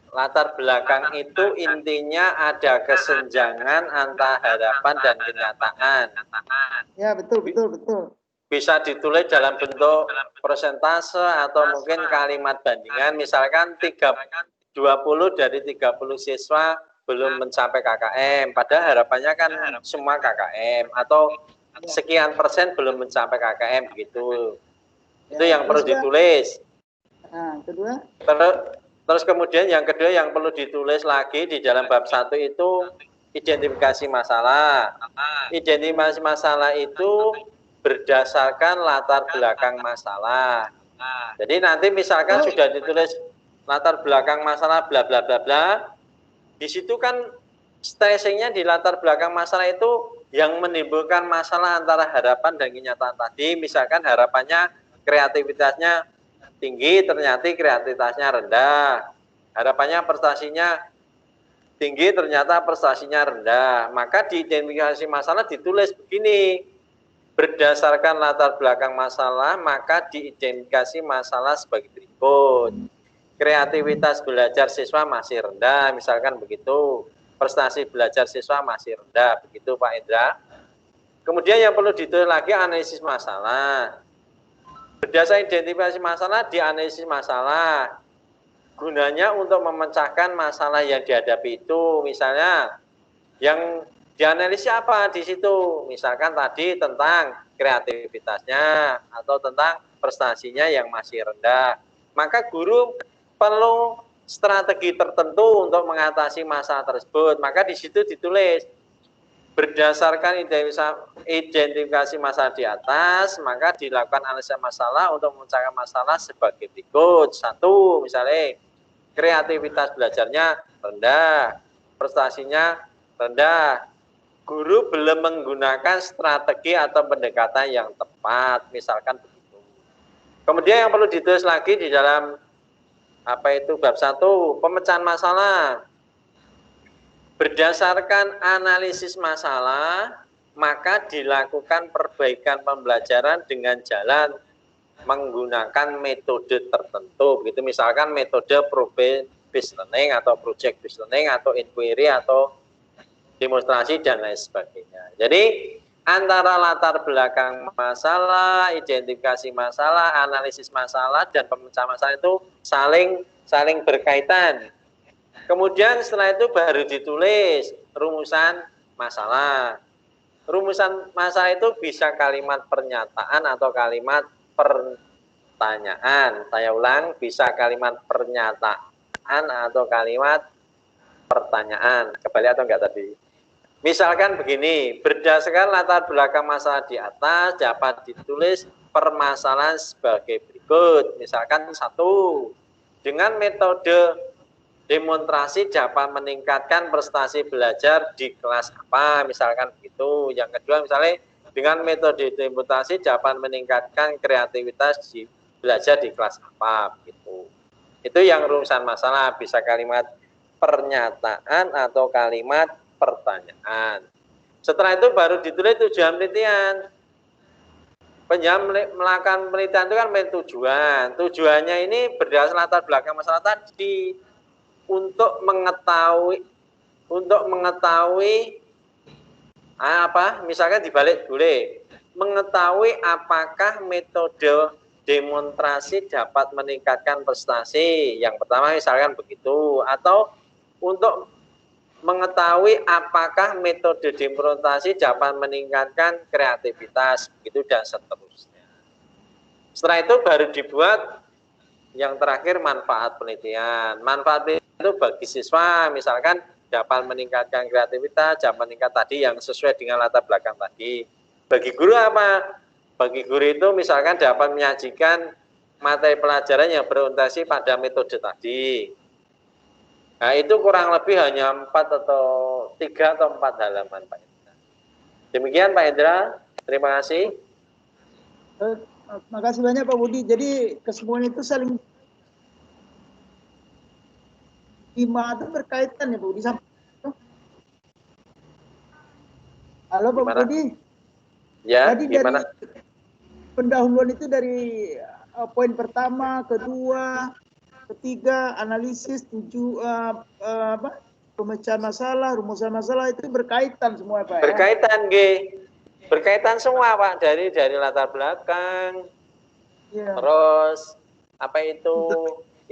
Latar belakang itu intinya ada kesenjangan antara harapan dan kenyataan. Ya, betul. Bisa ditulis dalam bentuk persentase atau mungkin kalimat bandingan, misalkan 20 dari 30 siswa belum mencapai KKM, padahal harapannya kan semua KKM, atau sekian persen belum mencapai KKM begitu. Itu yang perlu ditulis. Nah, kedua. Terus kemudian yang kedua yang perlu ditulis lagi di dalam bab 1 itu identifikasi masalah. Identifikasi masalah itu berdasarkan latar belakang masalah. Jadi nanti misalkan sudah ditulis latar belakang masalah bla bla bla bla, di situ kan stressingnya di latar belakang masalah itu yang menimbulkan masalah antara harapan dan kenyataan tadi. Misalkan harapannya kreativitasnya tinggi, ternyata kreativitasnya rendah. Harapannya prestasinya tinggi, ternyata prestasinya rendah. Maka di identifikasi masalah ditulis begini, berdasarkan latar belakang masalah, maka diidentifikasi masalah sebagai berikut. Kreativitas belajar siswa masih rendah, misalkan begitu. Prestasi belajar siswa masih rendah, begitu Pak Indra. Kemudian yang perlu ditulis lagi analisis masalah. Berdasarkan identifikasi masalah, dianalisis masalah. Gunanya untuk memecahkan masalah yang dihadapi itu. Misalnya, yang dianalisis apa di situ? Misalkan tadi tentang kreativitasnya atau tentang prestasinya yang masih rendah. Maka guru perlu strategi tertentu untuk mengatasi masalah tersebut. Maka di situ ditulis berdasarkan identifikasi masalah di atas, maka dilakukan analisa masalah untuk memecahkan masalah sebagai berikut. 1, misalnya kreativitas belajarnya rendah, prestasinya rendah. Guru belum menggunakan strategi atau pendekatan yang tepat, misalkan begitu. Kemudian yang perlu ditulis lagi di dalam bab 1, pemecahan masalah. Berdasarkan analisis masalah, maka dilakukan perbaikan pembelajaran dengan jalan menggunakan metode tertentu. Begitu misalkan metode problem-based learning atau project-based learning atau inquiry atau demonstrasi dan lain sebagainya. Jadi antara latar belakang masalah, identifikasi masalah, analisis masalah, dan pemecahan masalah itu saling berkaitan. Kemudian setelah itu baru ditulis rumusan masalah. Rumusan masalah itu bisa kalimat pernyataan atau kalimat pertanyaan. Saya ulang, bisa kalimat pernyataan atau kalimat pertanyaan. Kembali atau enggak tadi? Misalkan begini, berdasarkan latar belakang masalah di atas dapat ditulis permasalahan sebagai berikut. Misalkan 1, dengan metode demonstrasi dapat meningkatkan prestasi belajar di kelas apa, misalkan begitu. Yang kedua misalnya dengan metode demonstrasi dapat meningkatkan kreativitas belajar di kelas apa, begitu. Itu yang rumusan masalah, bisa kalimat pernyataan atau kalimat pertanyaan. Setelah itu baru ditulis tujuan penelitian. Melakukan penelitian itu kan tujuan. Tujuannya ini berdasarkan latar belakang masalah tadi untuk mengetahui misalkan dibalik boleh mengetahui apakah metode demonstrasi dapat meningkatkan prestasi. Yang pertama misalkan begitu, atau untuk mengetahui apakah metode demonstrasi dapat meningkatkan kreativitas, begitu dan seterusnya. Setelah itu baru dibuat yang terakhir manfaat penelitian. Manfaat penelitian itu bagi siswa misalkan dapat meningkatkan kreativitas, dapat meningkat tadi yang sesuai dengan latar belakang tadi. Bagi guru apa? Bagi guru itu misalkan dapat menyajikan materi pelajaran yang berorientasi pada metode tadi. Nah, itu kurang lebih hanya 3 atau 4 halaman, Pak Indra. Demikian Pak Indra, terima kasih. Terima kasih banyak Pak Budi. Jadi kesemuanya itu saling 5 itu berkaitan ya Pak Budi. Halo Pak Budi. Ya, tadi gimana? Dari pendahuluan itu dari poin pertama, kedua, ketiga, analisis, pemecahan masalah, rumusan masalah itu berkaitan semua Pak. Berkaitan, G. Berkaitan semua Pak, dari latar belakang, ya. Terus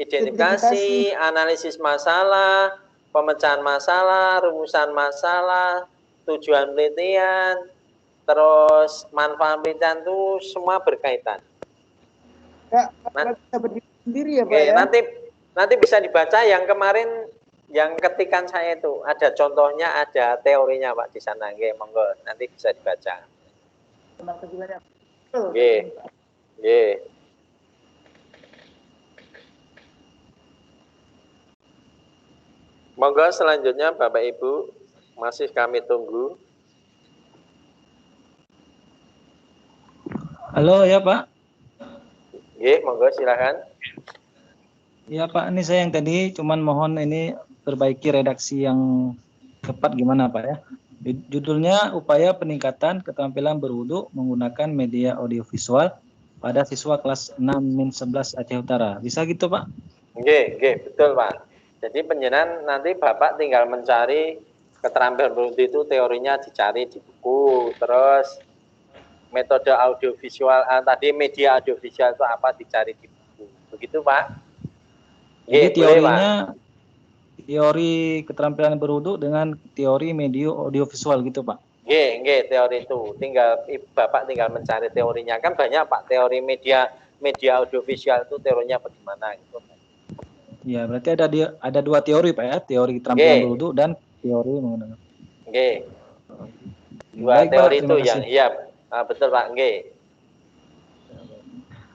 identifikasi, analisis masalah, pemecahan masalah, rumusan masalah, tujuan penelitian, terus manfaat penelitian itu semua berkaitan. Ya, bisa berdiri sendiri ya Pak Oke, ya. nanti bisa dibaca yang kemarin yang ketikan saya itu ada contohnya, ada teorinya Pak di sana. Oke, monggo nanti bisa dibaca. Terima kasih banyak. Oke. Oke. Monggo selanjutnya Bapak Ibu masih kami tunggu. Halo ya Pak. Oke, monggo silakan. Ya Pak, ini saya yang tadi cuman mohon ini perbaiki redaksi yang tepat gimana Pak ya. Judulnya upaya peningkatan keterampilan berwudu menggunakan media audiovisual pada siswa kelas 6-11 Aceh Utara. Bisa gitu Pak? Oke, betul Pak. Jadi penjenengan nanti Bapak tinggal mencari keterampilan berwudu itu teorinya dicari di buku, terus metode audiovisual tadi media audiovisual itu apa dicari di buku. Begitu Pak? Jadi teorinya teori keterampilan berwudu dengan teori media audiovisual gitu Pak. Nggih, teori itu. Bapak tinggal mencari teorinya. Kan banyak Pak teori media audiovisual itu teorinya bagaimana gitu. Ya, berarti ada dua teori Pak ya, teori keterampilan berwudu dan teori menggunakan. Nggih. Dua Baik, teori Pak, itu yang iya, betul Pak, nggih.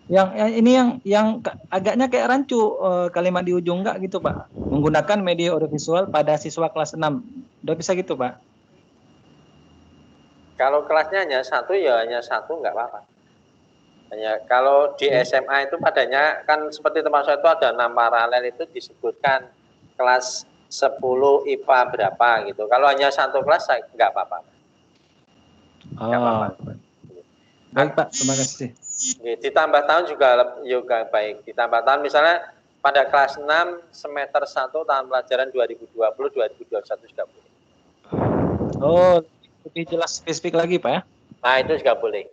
Yang ini yang agaknya kayak rancu kalimat di ujung enggak gitu Pak. Menggunakan media audiovisual pada siswa kelas 6. Udah bisa gitu Pak? Kalau kelasnya hanya satu ya hanya satu enggak apa-apa. Hanya kalau di SMA itu padanya kan seperti tempat saya itu ada 6 paralel itu disebutkan kelas 10 IPA berapa gitu. Kalau hanya satu kelas enggak apa-apa. Enggak apa-apa. Baik Pak, terima kasih. Ditambah tahun juga baik. Ditambah tahun misalnya pada kelas 6 semester 1 tahun pelajaran 2020-2021 juga boleh. Oh, lebih jelas spesifik lagi Pak ya? Nah, itu juga boleh.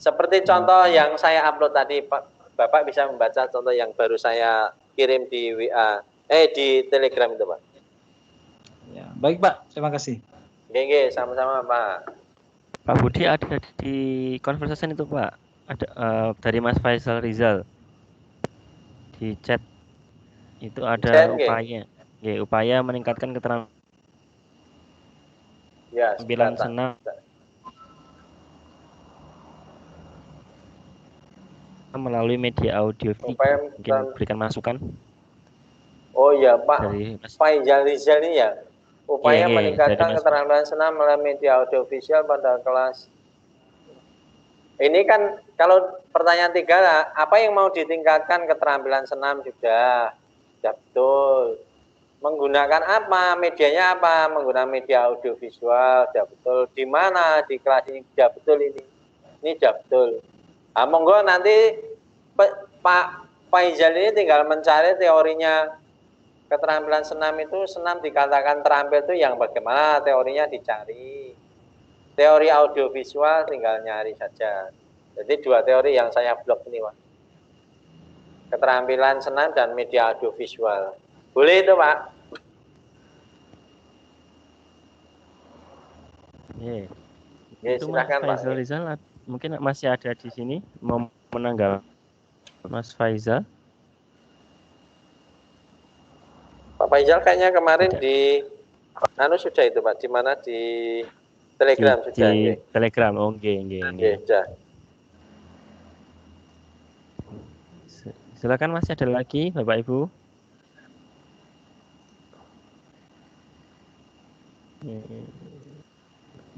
Seperti contoh yang saya upload tadi, Pak, Bapak bisa membaca contoh yang baru saya kirim di WA, di Telegram itu, Pak. Ya, baik Pak, terima kasih. Oke, sama-sama Pak. Pak Budi ada di conversation itu Pak, ada dari Mas Faisal Rizal di chat itu ada upaya meningkatkan keterampilan senam melalui media audio. Mungkin berikan masukan. Oh ya Pak Faisal Rizal ini ya, upaya meningkatkan keterampilan senam melalui media audiovisual pada kelas. Ini kan kalau pertanyaan 3 lah, apa yang mau ditingkatkan keterampilan senam sudah betul. Menggunakan apa? Medianya apa? Menggunakan media audiovisual, sudah betul. Di mana di kelas ini sudah betul ini. Ini sudah betul. Nah, monggo nanti Pak Faisal ini tinggal mencari teorinya keterampilan senam itu. Senam dikatakan terampil itu yang bagaimana teorinya dicari. Teori audiovisual tinggal nyari saja. Jadi 2 teori yang saya blok ini Pak. Keterampilan senam dan media audiovisual. Boleh itu Pak? Itu silakan Mas Faisal Rizal mungkin masih ada di sini mau menanggapi Mas Faisal. Pak Faisal kayaknya kemarin di sudah itu Pak, di mana di Telegram sudah. Di Telegram, nggih. Silakan masih ada lagi Bapak Ibu.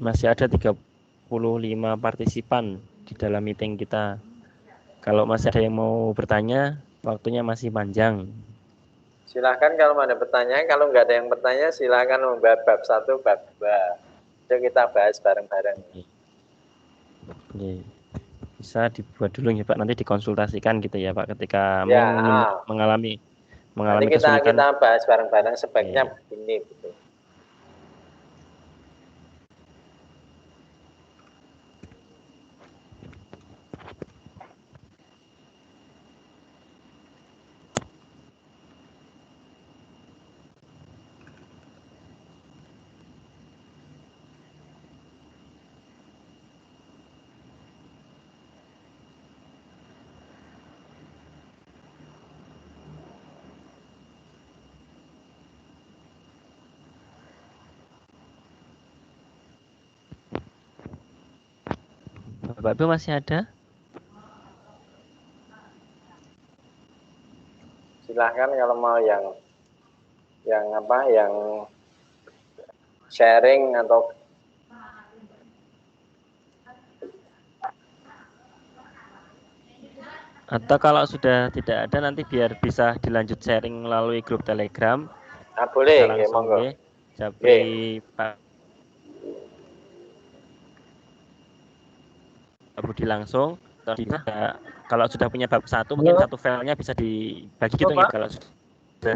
Masih ada 35 partisipan di dalam meeting kita. Kalau masih ada yang mau bertanya, waktunya masih panjang. Silakan kalau ada pertanyaan, kalau nggak ada yang bertanya silakan membahas bab 1, bab 2. Yuk kita bahas bareng-bareng. Bisa dibuat dulu ya Pak, nanti dikonsultasikan gitu ya Pak ketika mengalami nanti kita bahas bareng-bareng sebaiknya begini gitu. Bapak Ibu masih ada? Silahkan kalau mau yang sharing atau kalau sudah tidak ada nanti biar bisa dilanjut sharing melalui grup Telegram. Boleh, langsung monggo. Japri Pak Budi langsung. Kalau sudah punya bab 1 mungkin satu filenya bisa dibagi gitu ya kalau sudah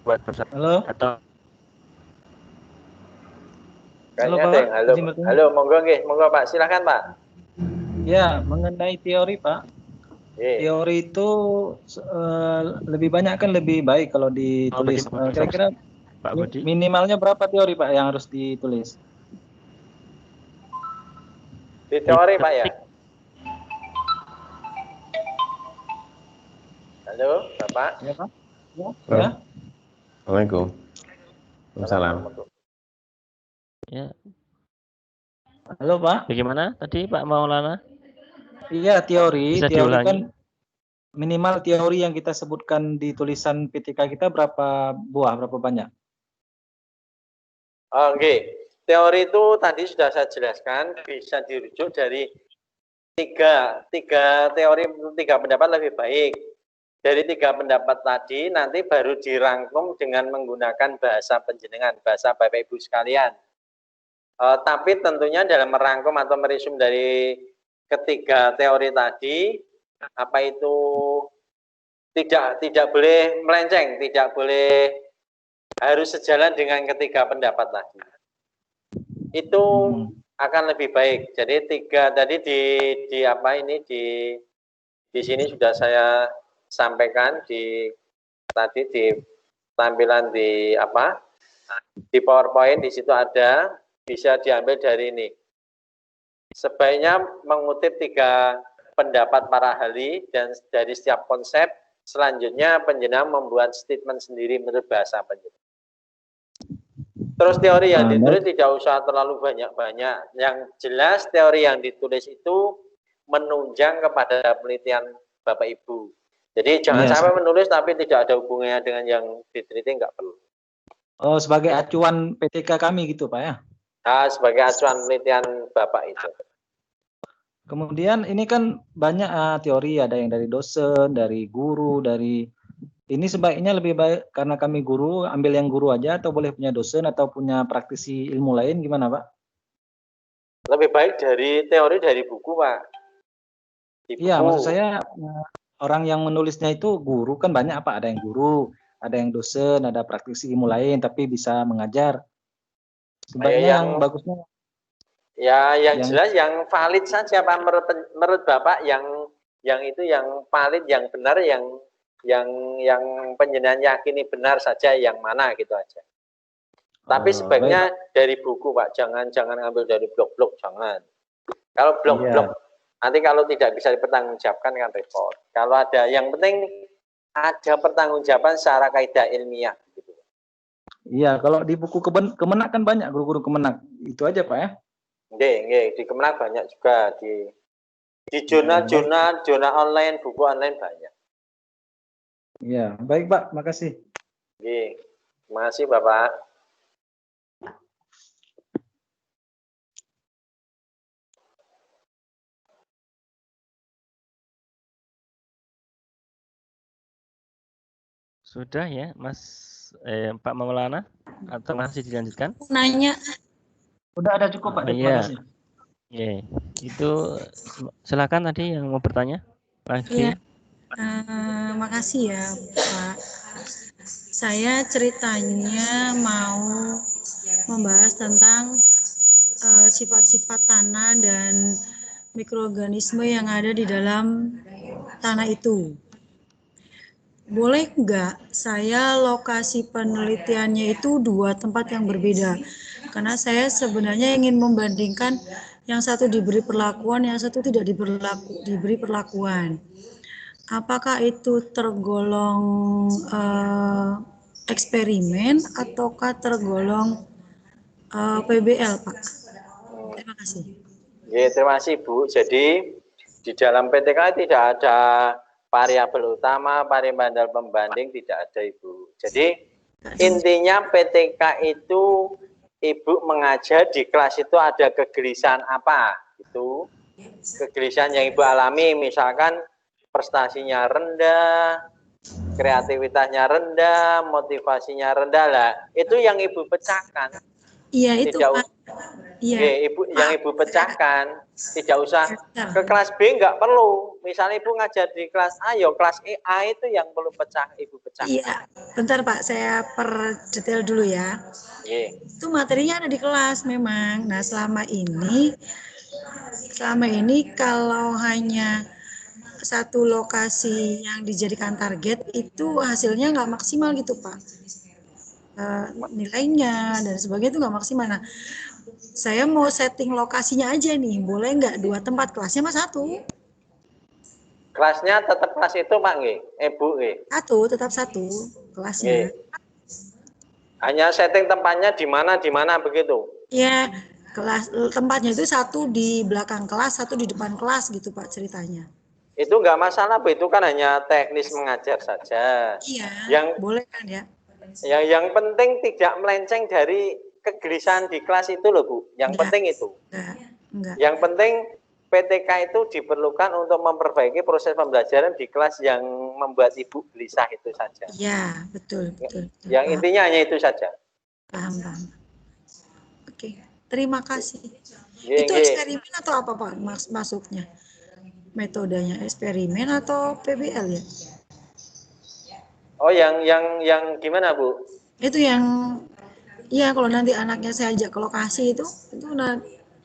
buat bab 1. Atau Halo, monggo Pak, silakan Pak. Ya, mengenai teori Pak. Teori itu lebih banyak kan lebih baik kalau ditulis. Kira-kira minimalnya berapa teori Pak yang harus ditulis? Di teori Pak ya? Halo, Bapak? Ya Pak? Ya. Assalamualaikum. Waalaikumsalam. Ya. Halo Pak. Bagaimana tadi Pak Maulana? Iya, teori diulangi? Kan minimal teori yang kita sebutkan di tulisan PTK kita berapa buah, berapa banyak? Oke. Teori itu tadi sudah saya jelaskan, bisa dirujuk dari tiga teori, 3 pendapat lebih baik. Dari 3 pendapat tadi nanti baru dirangkum dengan menggunakan bahasa panjenengan, bahasa Bapak Ibu sekalian. Tapi tentunya dalam merangkum atau meresum dari ketiga teori tadi, apa itu tidak boleh melenceng, tidak boleh harus sejalan dengan ketiga pendapat tadi. Itu akan lebih baik. Jadi 3 tadi di sini sudah saya sampaikan di tampilan di PowerPoint, di situ ada, bisa diambil dari ini. Sebaiknya mengutip 3 pendapat para ahli dan dari setiap konsep, selanjutnya penjenengan membuat statement sendiri menurut bahasa penjenengan. Terus teori yang ditulis tidak usah terlalu banyak-banyak. Yang jelas teori yang ditulis itu menunjang kepada penelitian Bapak Ibu. Jadi jangan sampai menulis tapi tidak ada hubungannya dengan yang diteliti, nggak perlu. Oh, sebagai acuan PTK kami gitu Pak ya? Nah, sebagai acuan penelitian Bapak itu. Kemudian ini kan banyak teori, ada yang dari dosen, dari guru, dari ini sebaiknya lebih baik karena kami guru, ambil yang guru aja atau boleh punya dosen atau punya praktisi ilmu lain, gimana Pak? Lebih baik dari teori dari buku Pak. Iya, maksud saya orang yang menulisnya itu guru kan banyak Pak, ada yang guru, ada yang dosen, ada praktisi ilmu lain tapi bisa mengajar. Sebaiknya yang bagusnya ya yang jelas yang valid saja Pak, menurut Bapak yang itu yang valid, yang benar, yang panjenengan yakini benar saja, yang mana gitu aja. Tapi sebaiknya dari buku Pak, jangan ambil dari blog-blog, jangan. Kalau blog-blog nanti kalau tidak bisa dipertanggungjawabkan kan repot. Kalau ada, yang penting ada pertanggungjawaban secara kaidah ilmiah gitu. Iya, kalau di buku Kemenak kan banyak guru-guru Kemenak. Itu aja Pak ya. Nggih, di Kemenak banyak juga, di jurnal online, buku online banyak. Iya, baik Pak, makasih. Nggih, terima kasih Bapak. Sudah ya, Pak Maulana, atau masih dilanjutkan? Nanya. Udah ada cukup Pak, terima kasih. Iya, itu silakan tadi yang mau bertanya. Iya. Makasih ya Pak. Saya ceritanya mau membahas tentang sifat-sifat tanah dan mikroorganisme yang ada di dalam tanah itu. Boleh nggak saya lokasi penelitiannya itu 2 tempat yang berbeda? Karena saya sebenarnya ingin membandingkan yang satu diberi perlakuan, yang satu tidak diberi perlakuan. Apakah itu tergolong eksperimen ataukah tergolong PBL, Pak? Terima kasih. Ya, terima kasih Bu. Jadi di dalam PTK tidak ada variabel utama, variabel pembanding, tidak ada Ibu. Jadi intinya PTK itu Ibu mengajar di kelas itu ada kegelisahan apa? Itu kegelisahan yang Ibu alami, misalkan prestasinya rendah, kreativitasnya rendah, motivasinya rendah lah. Itu yang Ibu pecahkan. Iya itu Pak. Iya. Ibu yang Ibu pecahkan, tidak usah ke kelas B, nggak perlu. Misalnya Ibu ngajar di kelas A, ya kelas A itu yang perlu Ibu pecahkan. Iya, bentar Pak, saya perdetail dulu ya. Iya. Itu materinya ada di kelas memang. Nah selama ini kalau hanya satu lokasi yang dijadikan target itu hasilnya nggak maksimal gitu Pak. Nilainya dan sebagainya itu nggak maksimal. Nah, saya mau setting lokasinya aja nih, boleh nggak 2 tempat, kelasnya mah 1? Kelasnya tetap kelas itu Pak nggih, Bu nggih. 1, tetap 1 kelasnya. Hanya setting tempatnya di mana begitu? Ya, tempatnya itu 1 di belakang kelas, 1 di depan kelas gitu Pak ceritanya. Itu nggak masalah Bu, itu kan hanya teknis mengajar saja. Iya, boleh kan ya? Yang penting tidak melenceng dari kegelisahan di kelas itu loh Bu. Yang penting itu. Enggak. Yang penting PTK itu diperlukan untuk memperbaiki proses pembelajaran di kelas yang membuat Ibu gelisah itu saja. Iya, betul. Yang intinya hanya itu saja. Paham. Oke, terima kasih. Itu eksperimen atau apa Pak masuknya? Metodenya eksperimen atau PBL ya? Oh, yang gimana Bu? Itu yang, ya kalau nanti anaknya saya ajak ke lokasi itu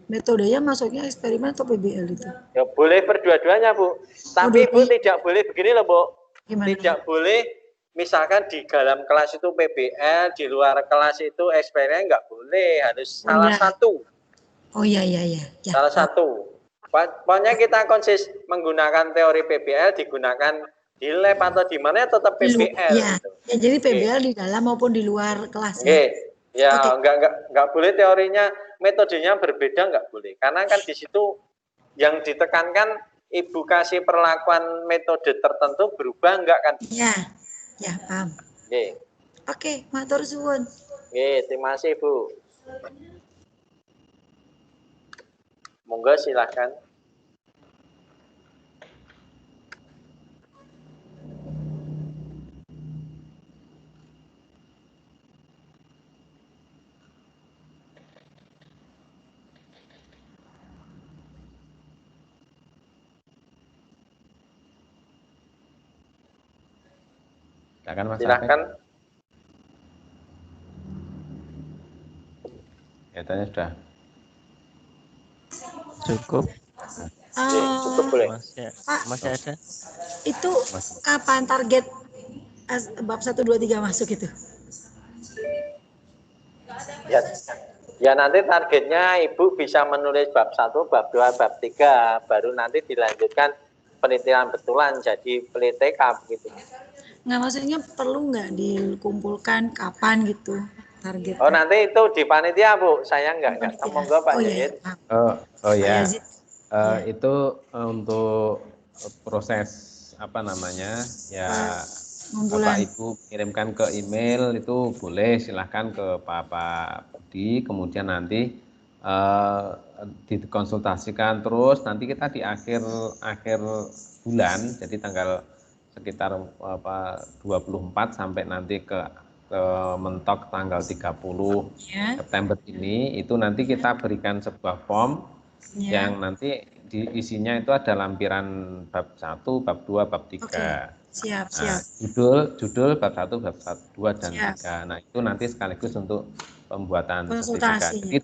metodenya masuknya eksperimen atau PBL itu? Ya boleh berdua-duanya Bu. Tapi Ibu tidak boleh begini loh Bu. Gimana? Tidak boleh misalkan di dalam kelas itu PBL, di luar kelas itu eksperimen, nggak boleh. Harus salah satu. Oh iya. Salah satu. Pokoknya kita konsis menggunakan teori PBL, digunakan di lab atau di mana tetap PBL. Ya, jadi PBL di dalam maupun di luar kelas. Ya, nggak boleh teorinya, metodenya berbeda nggak boleh. Karena kan di situ yang ditekankan Ibu kasih perlakuan metode tertentu berubah nggak kan? Iya, paham. Oke, matur suwun. Terima kasih Bu. Monggo silahkan. Silakan. Kelihatannya sudah cukup. Cukup boleh. Masih ada. Itu kapan target bab 1, 2, 3 masuk itu? Ya nanti targetnya Ibu bisa menulis bab 1, bab 2, bab 3, baru nanti dilanjutkan penelitian betulan jadi PTK begitu. Nggak, maksudnya perlu nggak dikumpulkan kapan gitu target? Oh nanti itu di panitia Bu, saya nggak monggo Pak Yazid. Itu untuk proses apa namanya ya. Bapak Ibu kirimkan ke email itu boleh, silahkan ke Pak Budi, kemudian nanti dikonsultasikan terus, nanti kita di akhir bulan, jadi tanggal sekitar 24 sampai nanti ke mentok tanggal 30 September ini, itu nanti kita berikan sebuah form yang nanti isinya itu ada lampiran bab 1, bab 2, bab 3. Siap. Judul bab 1, bab 2 dan 3. Nah, itu nanti sekaligus untuk pembuatan sertifikat. Jadi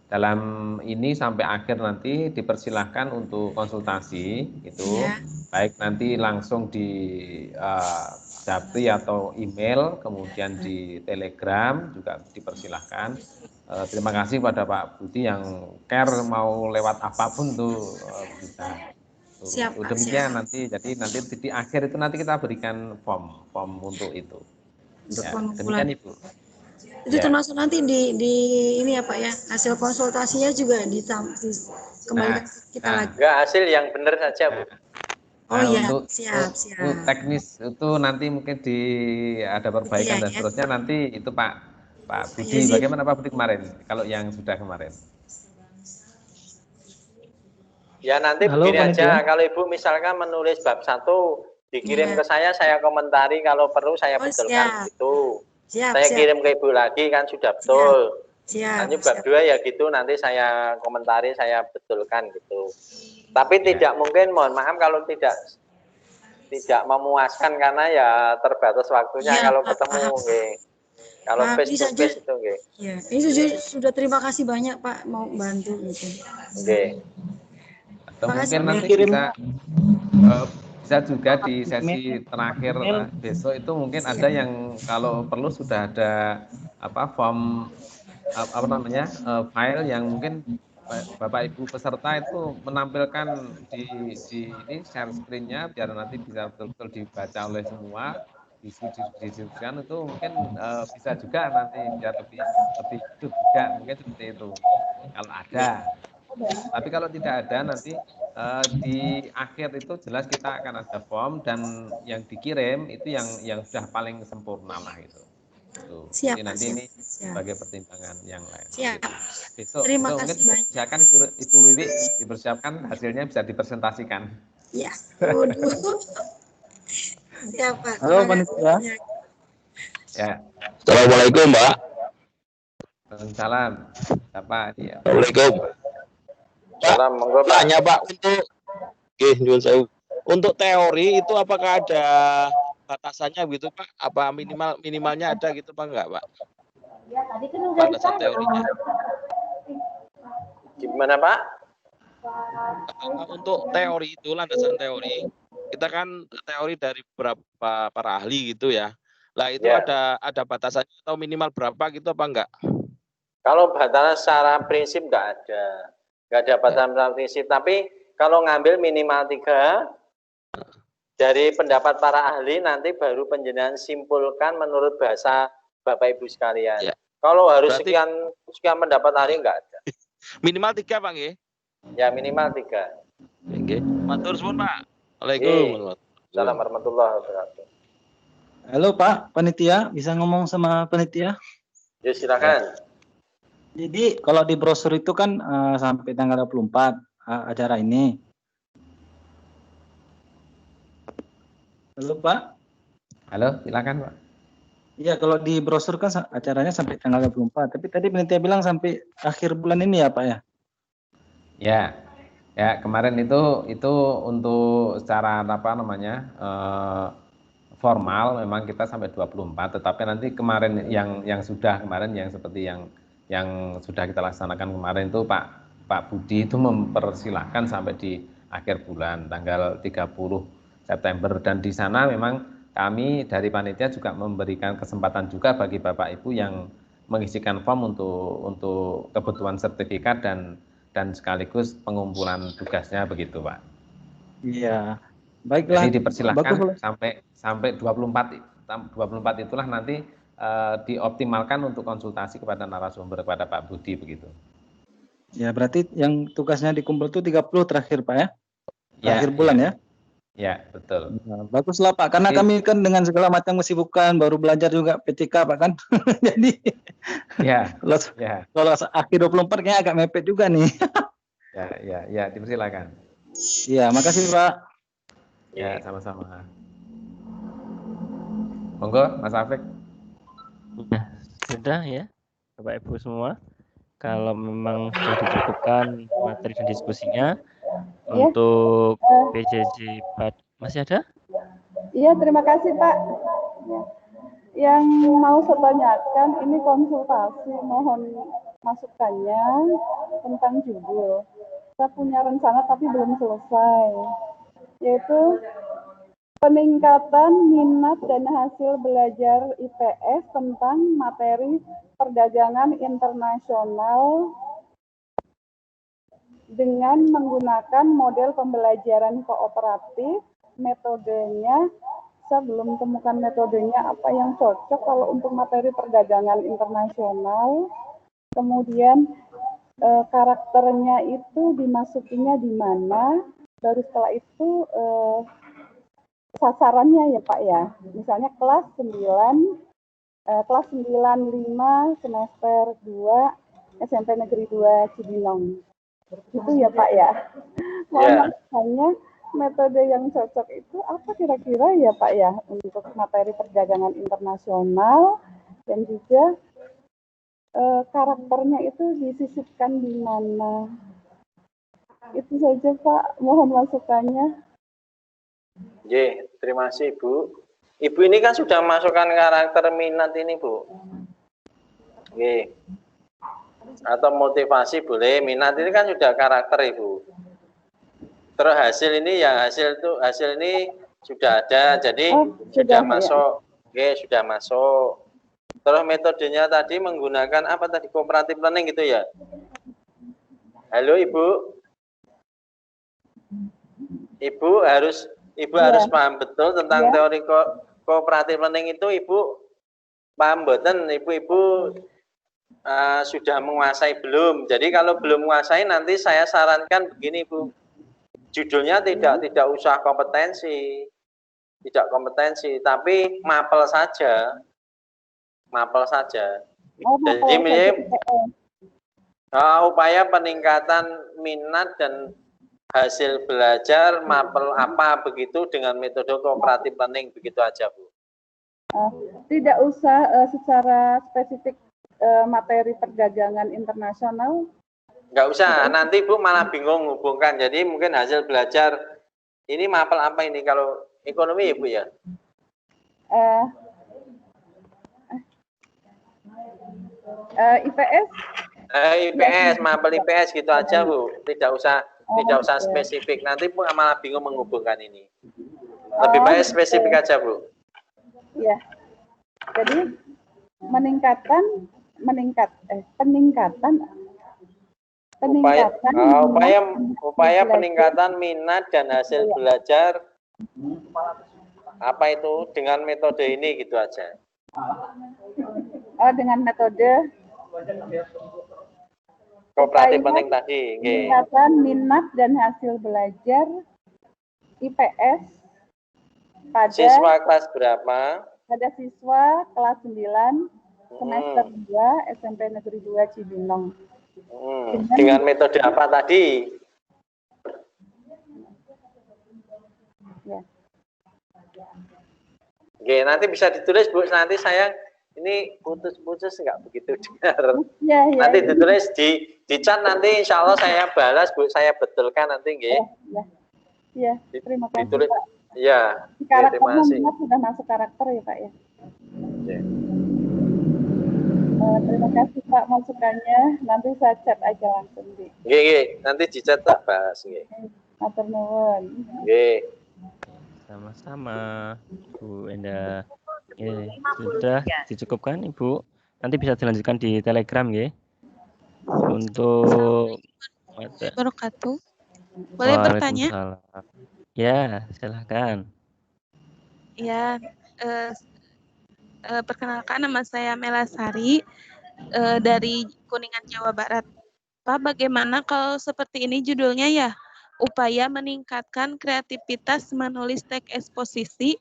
dalam ini sampai akhir nanti dipersilahkan untuk konsultasi itu, baik nanti langsung di Japri atau email, kemudian di Telegram juga dipersilahkan. Terima kasih pada Pak Budi yang care mau lewat apapun tuh bisa. Siap, demikian nanti, jadi nanti di akhir itu nanti kita berikan form untuk itu. Untuk demikian Ibu. Itu termasuk nanti di ini ya Pak ya, hasil konsultasinya juga kembalikan kita lagi. Enggak, hasil yang benar saja, Bu. Oh iya, untuk siap. teknis itu nanti mungkin ada perbaikan dan seterusnya nanti itu Pak Budi. Bagaimana Pak Budi kemarin kalau yang sudah kemarin? Ya nanti begini aja, kalau Ibu misalkan menulis bab 1 dikirim ke saya komentari, kalau perlu saya betulkan gitu. Saya kirim ke Ibu lagi kan sudah betul. Nanti bab 2 ya gitu, nanti saya komentari, saya betulkan gitu. Tapi tidak mungkin, mohon maaf kalau tidak memuaskan karena ya terbatas waktunya kalau ketemu. Kalau face to face itu nggih. Ya, ini sudah terima kasih banyak Pak mau bantu gitu. Oke. Atau mungkin nanti bisa juga di sesi terakhir besok itu mungkin ada yang kalau perlu sudah ada form file yang mungkin Bapak Ibu peserta itu menampilkan di ini share screen-nya biar nanti bisa betul-betul dibaca oleh semua, didiskusikan itu mungkin bisa juga nanti biar lebih hidup juga mungkin seperti itu kalau ada. Tapi kalau tidak ada nanti di akhir itu jelas kita akan ada form dan yang dikirim itu yang sudah paling sempurna lah itu. Siap, nanti ini sebagai pertimbangan yang lain. Siap. Besok mungkin dipersiapkan Ibu Wiwi dipersiapkan hasilnya bisa dipresentasikan. Ya. Siap Pak. Halo panitia. Ya. Assalamualaikum Mbak. Waalaikumsalam. Siapa dia? Assalamualaikum. Salam, monggo Pak. Tanya Pak untuk teori itu apakah ada batasannya gitu Pak? Apa minimalnya ada gitu Pak enggak Pak? Batasan teorinya. Gimana Pak? Untuk teori itu landasan teori kita kan teori dari beberapa para ahli gitu ya. Lah itu ada batasannya atau minimal berapa gitu apa enggak? Kalau batasan secara prinsip enggak ada batasan prinsip, tapi kalau ngambil minimal 3 dari pendapat para ahli nanti baru penjenengan simpulkan menurut bahasa Bapak Ibu sekalian. Ya. Kalau harus berarti, sekian pendapat ahli enggak ada. Minimal 3 Pak nggih? Ya minimal 3. Nggih. Matur suwun Pak. Waalaikumsalam. Assalamualaikum warahmatullahi wabarakatuh. Halo Pak, panitia bisa ngomong sama panitia? Ya silakan. Jadi kalau di brosur itu kan sampai tanggal 24 acara ini. Halo Pak. Halo, silakan Pak. Iya, kalau di brosur kan acaranya sampai tanggal 24, tapi tadi panitia bilang sampai akhir bulan ini ya Pak ya? Ya kemarin itu untuk secara formal memang kita sampai 24, tetapi nanti kemarin yang seperti yang sudah kita laksanakan kemarin itu Pak Budi itu mempersilahkan sampai di akhir bulan tanggal 30 September dan di sana memang kami dari panitia juga memberikan kesempatan juga bagi Bapak Ibu yang mengisikan form untuk kebutuhan sertifikat dan sekaligus pengumpulan tugasnya begitu Pak. Iya, baiklah. Jadi dipersilahkan sampai 24 itulah nanti dioptimalkan untuk konsultasi kepada narasumber kepada Pak Budi begitu. Ya, berarti yang tugasnya dikumpul itu 30 terakhir Pak ya? Terakhir bulan ya? Ya, betul. Nah, baguslah Pak, karena kami kan dengan segala macam kesibukan, baru belajar juga PTK Pak kan. Jadi kalau akhir 24 kayaknya agak mepet juga nih. Ya, dipersilakan. Ya, makasih Pak. Ya, sama-sama. Monggo, Mas Afik. Sudah ya, Bapak Ibu semua. Kalau memang sudah dicukupkan materi dan diskusinya untuk PJJ masih ada? Iya, terima kasih Pak. Yang mau saya tanyakan ini konsultasi, mohon masukannya tentang judul. Kita punya rencana tapi belum selesai, yaitu peningkatan minat dan hasil belajar IPS tentang materi perdagangan internasional dengan menggunakan model pembelajaran kooperatif, metodenya saya belum temukan metodenya apa yang cocok kalau untuk materi perdagangan internasional. Kemudian karakternya itu dimasukinya di mana, baru setelah itu sasarannya ya Pak ya. Misalnya kelas 95 semester 2 SMP Negeri 2 Cibinong. Itu ya Pak ya. Mohon hanya metode yang cocok itu apa kira-kira ya Pak ya untuk materi perdagangan internasional dan juga karakternya itu disisipkan di mana. Itu saja Pak, mohon masukannya. Terima kasih Bu. Ibu ini kan sudah masukkan karakter minat ini Bu. Atau motivasi boleh, minat ini kan sudah karakter Ibu. Terus hasil ini ya hasil ini sudah ada, jadi sudah masuk. Sudah masuk. Terus metodenya tadi menggunakan apa tadi, cooperative learning gitu ya? Halo Ibu. Ibu harus paham betul tentang teori cooperative learning itu. Ibu paham betul, Ibu sudah menguasai belum? Jadi kalau belum menguasai nanti saya sarankan begini Bu. Judulnya tidak usah kompetensi. Tidak kompetensi, tapi mapel saja. Mapel saja. Jadi upaya peningkatan minat dan hasil belajar mapel apa begitu dengan metode cooperative learning, begitu aja Bu. Tidak usah secara spesifik materi perdagangan internasional. Nggak usah, nanti Bu malah bingung hubungkan. Jadi mungkin hasil belajar ini mapel apa ini kalau ekonomi ya Bu ya? IPS? IPS, mapel IPS gitu aja Bu. Tidak usah spesifik. Nanti Bu malah bingung menghubungkan ini. Lebih baik spesifik aja Bu. Ya. Jadi peningkatan upaya peningkatan minat dan hasil belajar apa itu dengan metode ini gitu aja. Dengan metode cooperative learning tadi. Peningkatan minat dan hasil belajar IPS pada siswa kelas berapa? Pada siswa kelas 9 semester 2 SMP Negeri 2 Cibinong. Dengan metode apa tadi? Ya. Nanti bisa ditulis Bu. Nanti saya ini putus-putus nggak begitu dengar. Nanti ditulis di chat, nanti insya Allah saya balas Bu. Saya betulkan nanti Iya. Terima kasih ditulis. Pak. Ya. Terima kasih. Sudah masuk karakter ya Pak ya. Terima kasih Pak masukannya. Nanti saya chat aja langsung di. Nanti di chat tak bahas. Matur nuwun. Sama-sama Bu Enda. Sudah dicukupkan Ibu. Nanti bisa dilanjutkan di Telegram untuk wabarakatuh. Boleh bertanya? Ya, silahkan. Ya, perkenalkan nama saya Melasari dari Kuningan, Jawa Barat. Pak, bagaimana kalau seperti ini judulnya ya? Upaya meningkatkan kreativitas menulis teks eksposisi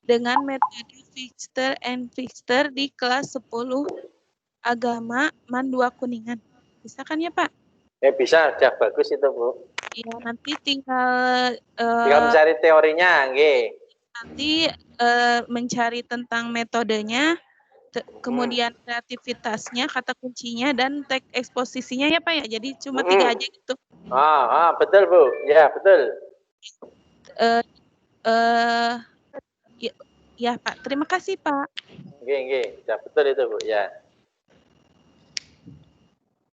dengan metode Fichter and Fichter di kelas 10 Agama MAN 2 Kuningan. Bisa kan ya Pak? Bisa, sudah bagus itu Bu. Iya, nanti tinggal mencari teorinya, nanti mencari tentang metodenya, kemudian kreativitasnya, kata kuncinya, dan teks eksposisinya ya Pak ya. Jadi cuma 3 aja gitu. Betul Bu. Ya betul. Ya Pak, terima kasih Pak. Ya betul itu Bu ya.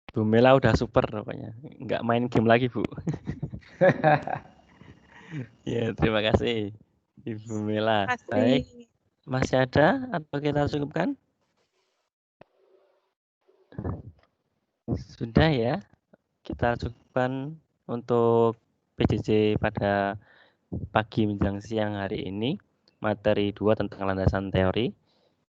Bu Mela udah super pokoknya, nggak main game lagi Bu. Ya, terima kasih Ibu Mela. Baik, masih ada atau kita cukupkan? Sudah ya, kita cukupkan untuk PJJ pada pagi menjelang siang hari ini. materi 2 tentang landasan teori.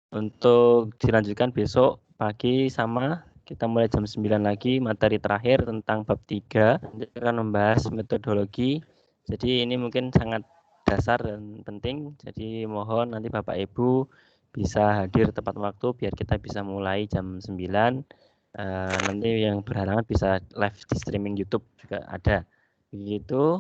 Untuk dilanjutkan besok pagi sama kita mulai jam 9 lagi materi terakhir tentang bab 3. Nanti akan membahas metodologi. Jadi ini mungkin sangat dasar dan penting. Jadi mohon nanti Bapak Ibu bisa hadir tepat waktu biar kita bisa mulai jam 9. Nanti yang berhalangan bisa live di streaming YouTube juga ada. Begitu.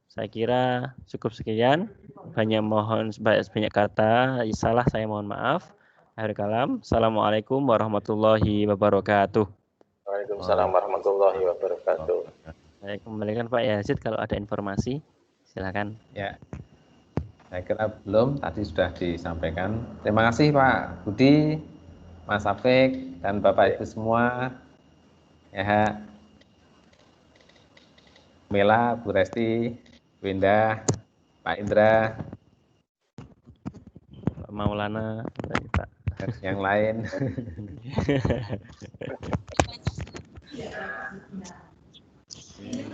Saya kira cukup sekian. Banyak kata salah, saya mohon maaf. Akhir kalam. Assalamualaikum warahmatullahi wabarakatuh. Waalaikumsalam warahmatullahi wabarakatuh. Saya kembalikan Pak Yazid kalau ada informasi. Silakan. Ya. Saya kira belum, tadi sudah disampaikan. Terima kasih Pak Budi, Mas Afik, dan Bapak Ibu semua. Ya, Mela, Bu Resti, Winda, Pak Indra, Pak Maulana, Pak. Dan yang lain.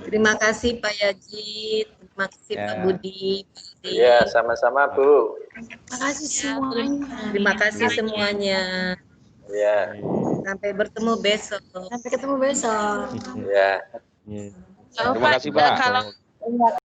Terima kasih Pak Yazid, terima kasih Pak Budi. Ya, sama-sama Bu. Terima kasih semuanya. Terima kasih semuanya. Ya. Sampai bertemu besok. Sampai ketemu besok. Ya. Terima kasih Pak.